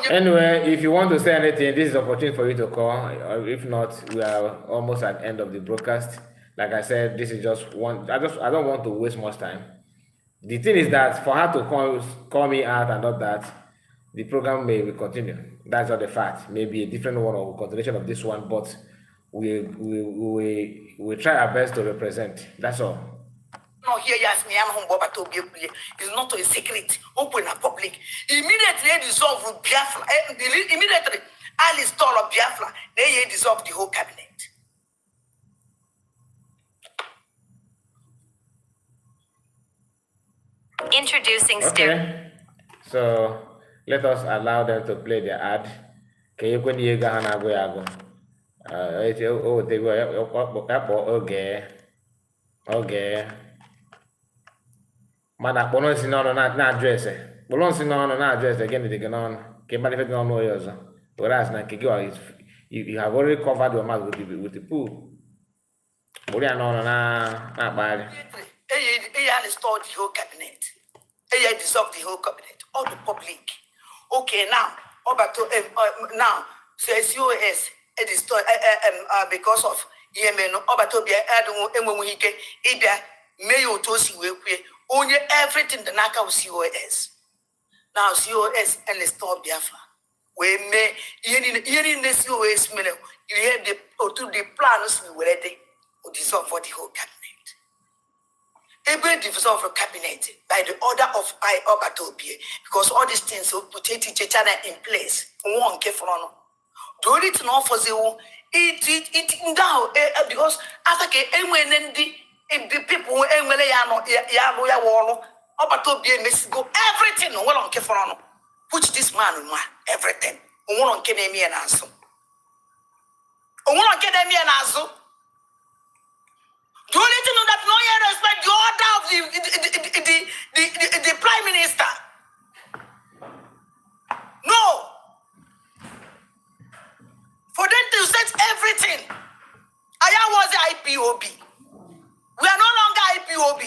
Anyway, if you want to say anything, this is an opportunity for you to call. If not, we are almost at the end of the broadcast. Like I said, this is just one. I don't want to waste much time. The thing is that for her to call me out and not that, the program may continue. That's not the fact. Maybe a different one or continuation of this one, but we try our best to represent. That's all. No, here yes, me I'm home to be it's not a secret. Open and public. Immediately dissolve Biafra. Immediately, I'll install of Biafra. They dissolve the whole cabinet. Introducing Okay. So let us allow them to play their ad. Can you go okay. Mana kpono si n'ọnụ na-ajụ ese. Kpọrọ si n'ọnụ na-ajụ ese gịnị dị gị n'ọnụ. Ka ịmara ife gị n'ọnụ onye ọzọ. Whereas na nke gị you have already covered your mouth with the pool. Gburu ya n'ọnụ na-akpagharị. They installed the whole cabinet. They dissolved the whole cabinet. All the public. Okay, now, now, so COS, it is because of Yemen, only everything the Naka of COS. Now, COS and the store Biafra. We may, in the COS, you have the plans we were ready to dissolve for the whole cabinet. Able dissolve the cabinet by the order of Obatobie, because all these things will put it in place. One Kefrono. Do it not for it now because after the people who Obatobie must go everything well on Kefrono. Which this man everything. One on Kenemi and Aso. One on Kenemi and Aso. Do you need to know that no one respect the order of the Prime Minister? No. For them to set everything. Aya was the IPOB. We are no longer IPOB.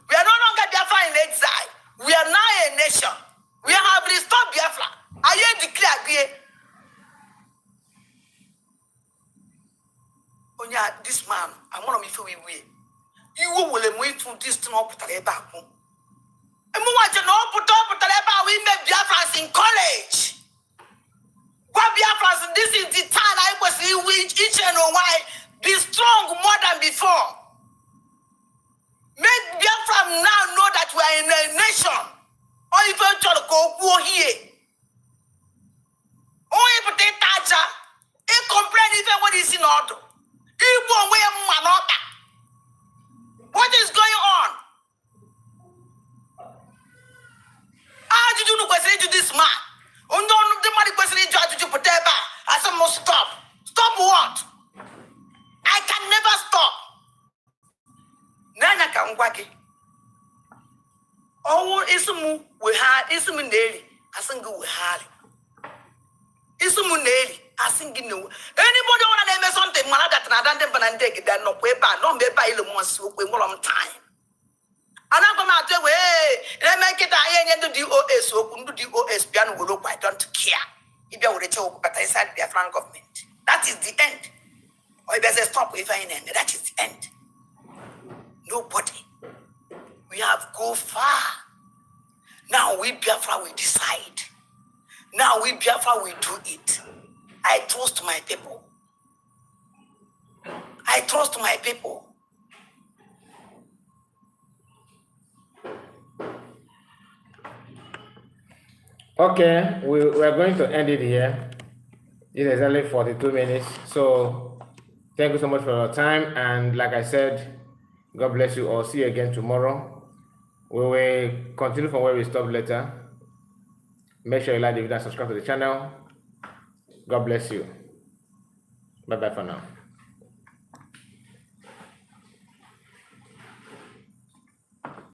We are no longer Biafra in exile. We are now a nation. We have restored Biafra. Aya declare this man, I want to be free. You will wait for this to not put a back. And we want to know put up we make Biafrans in college. What Biafrans, this is the time I was in which each and why be strong more than before. Make Biafra now know that we are in a nation. Or if you try to go here. Or if you take Taja, and complain even what is in order. What is going on? How did you know to this man? The money question Isumuneri, asking no. Anybody want to name something, man, that I don't take it, then no way back, don't be by the ones who will more time. And I'm going to way, let me get a DOS or do DOS piano will look, I don't care. If you will talk, but I said the Afghan government. That is the end. Or there's a stop with an end. That is the end. Nobody. We have go far. Now we Biafra we decide. Now we Biafra we do it. I trust my people. I trust my people. Okay, we are going to end it here. It is only 42 minutes. So thank you so much for your time. And like I said, God bless you all. See you again tomorrow. We will continue from where we stopped later. Make sure you like the video and subscribe to the channel. God bless you. Bye-bye for now.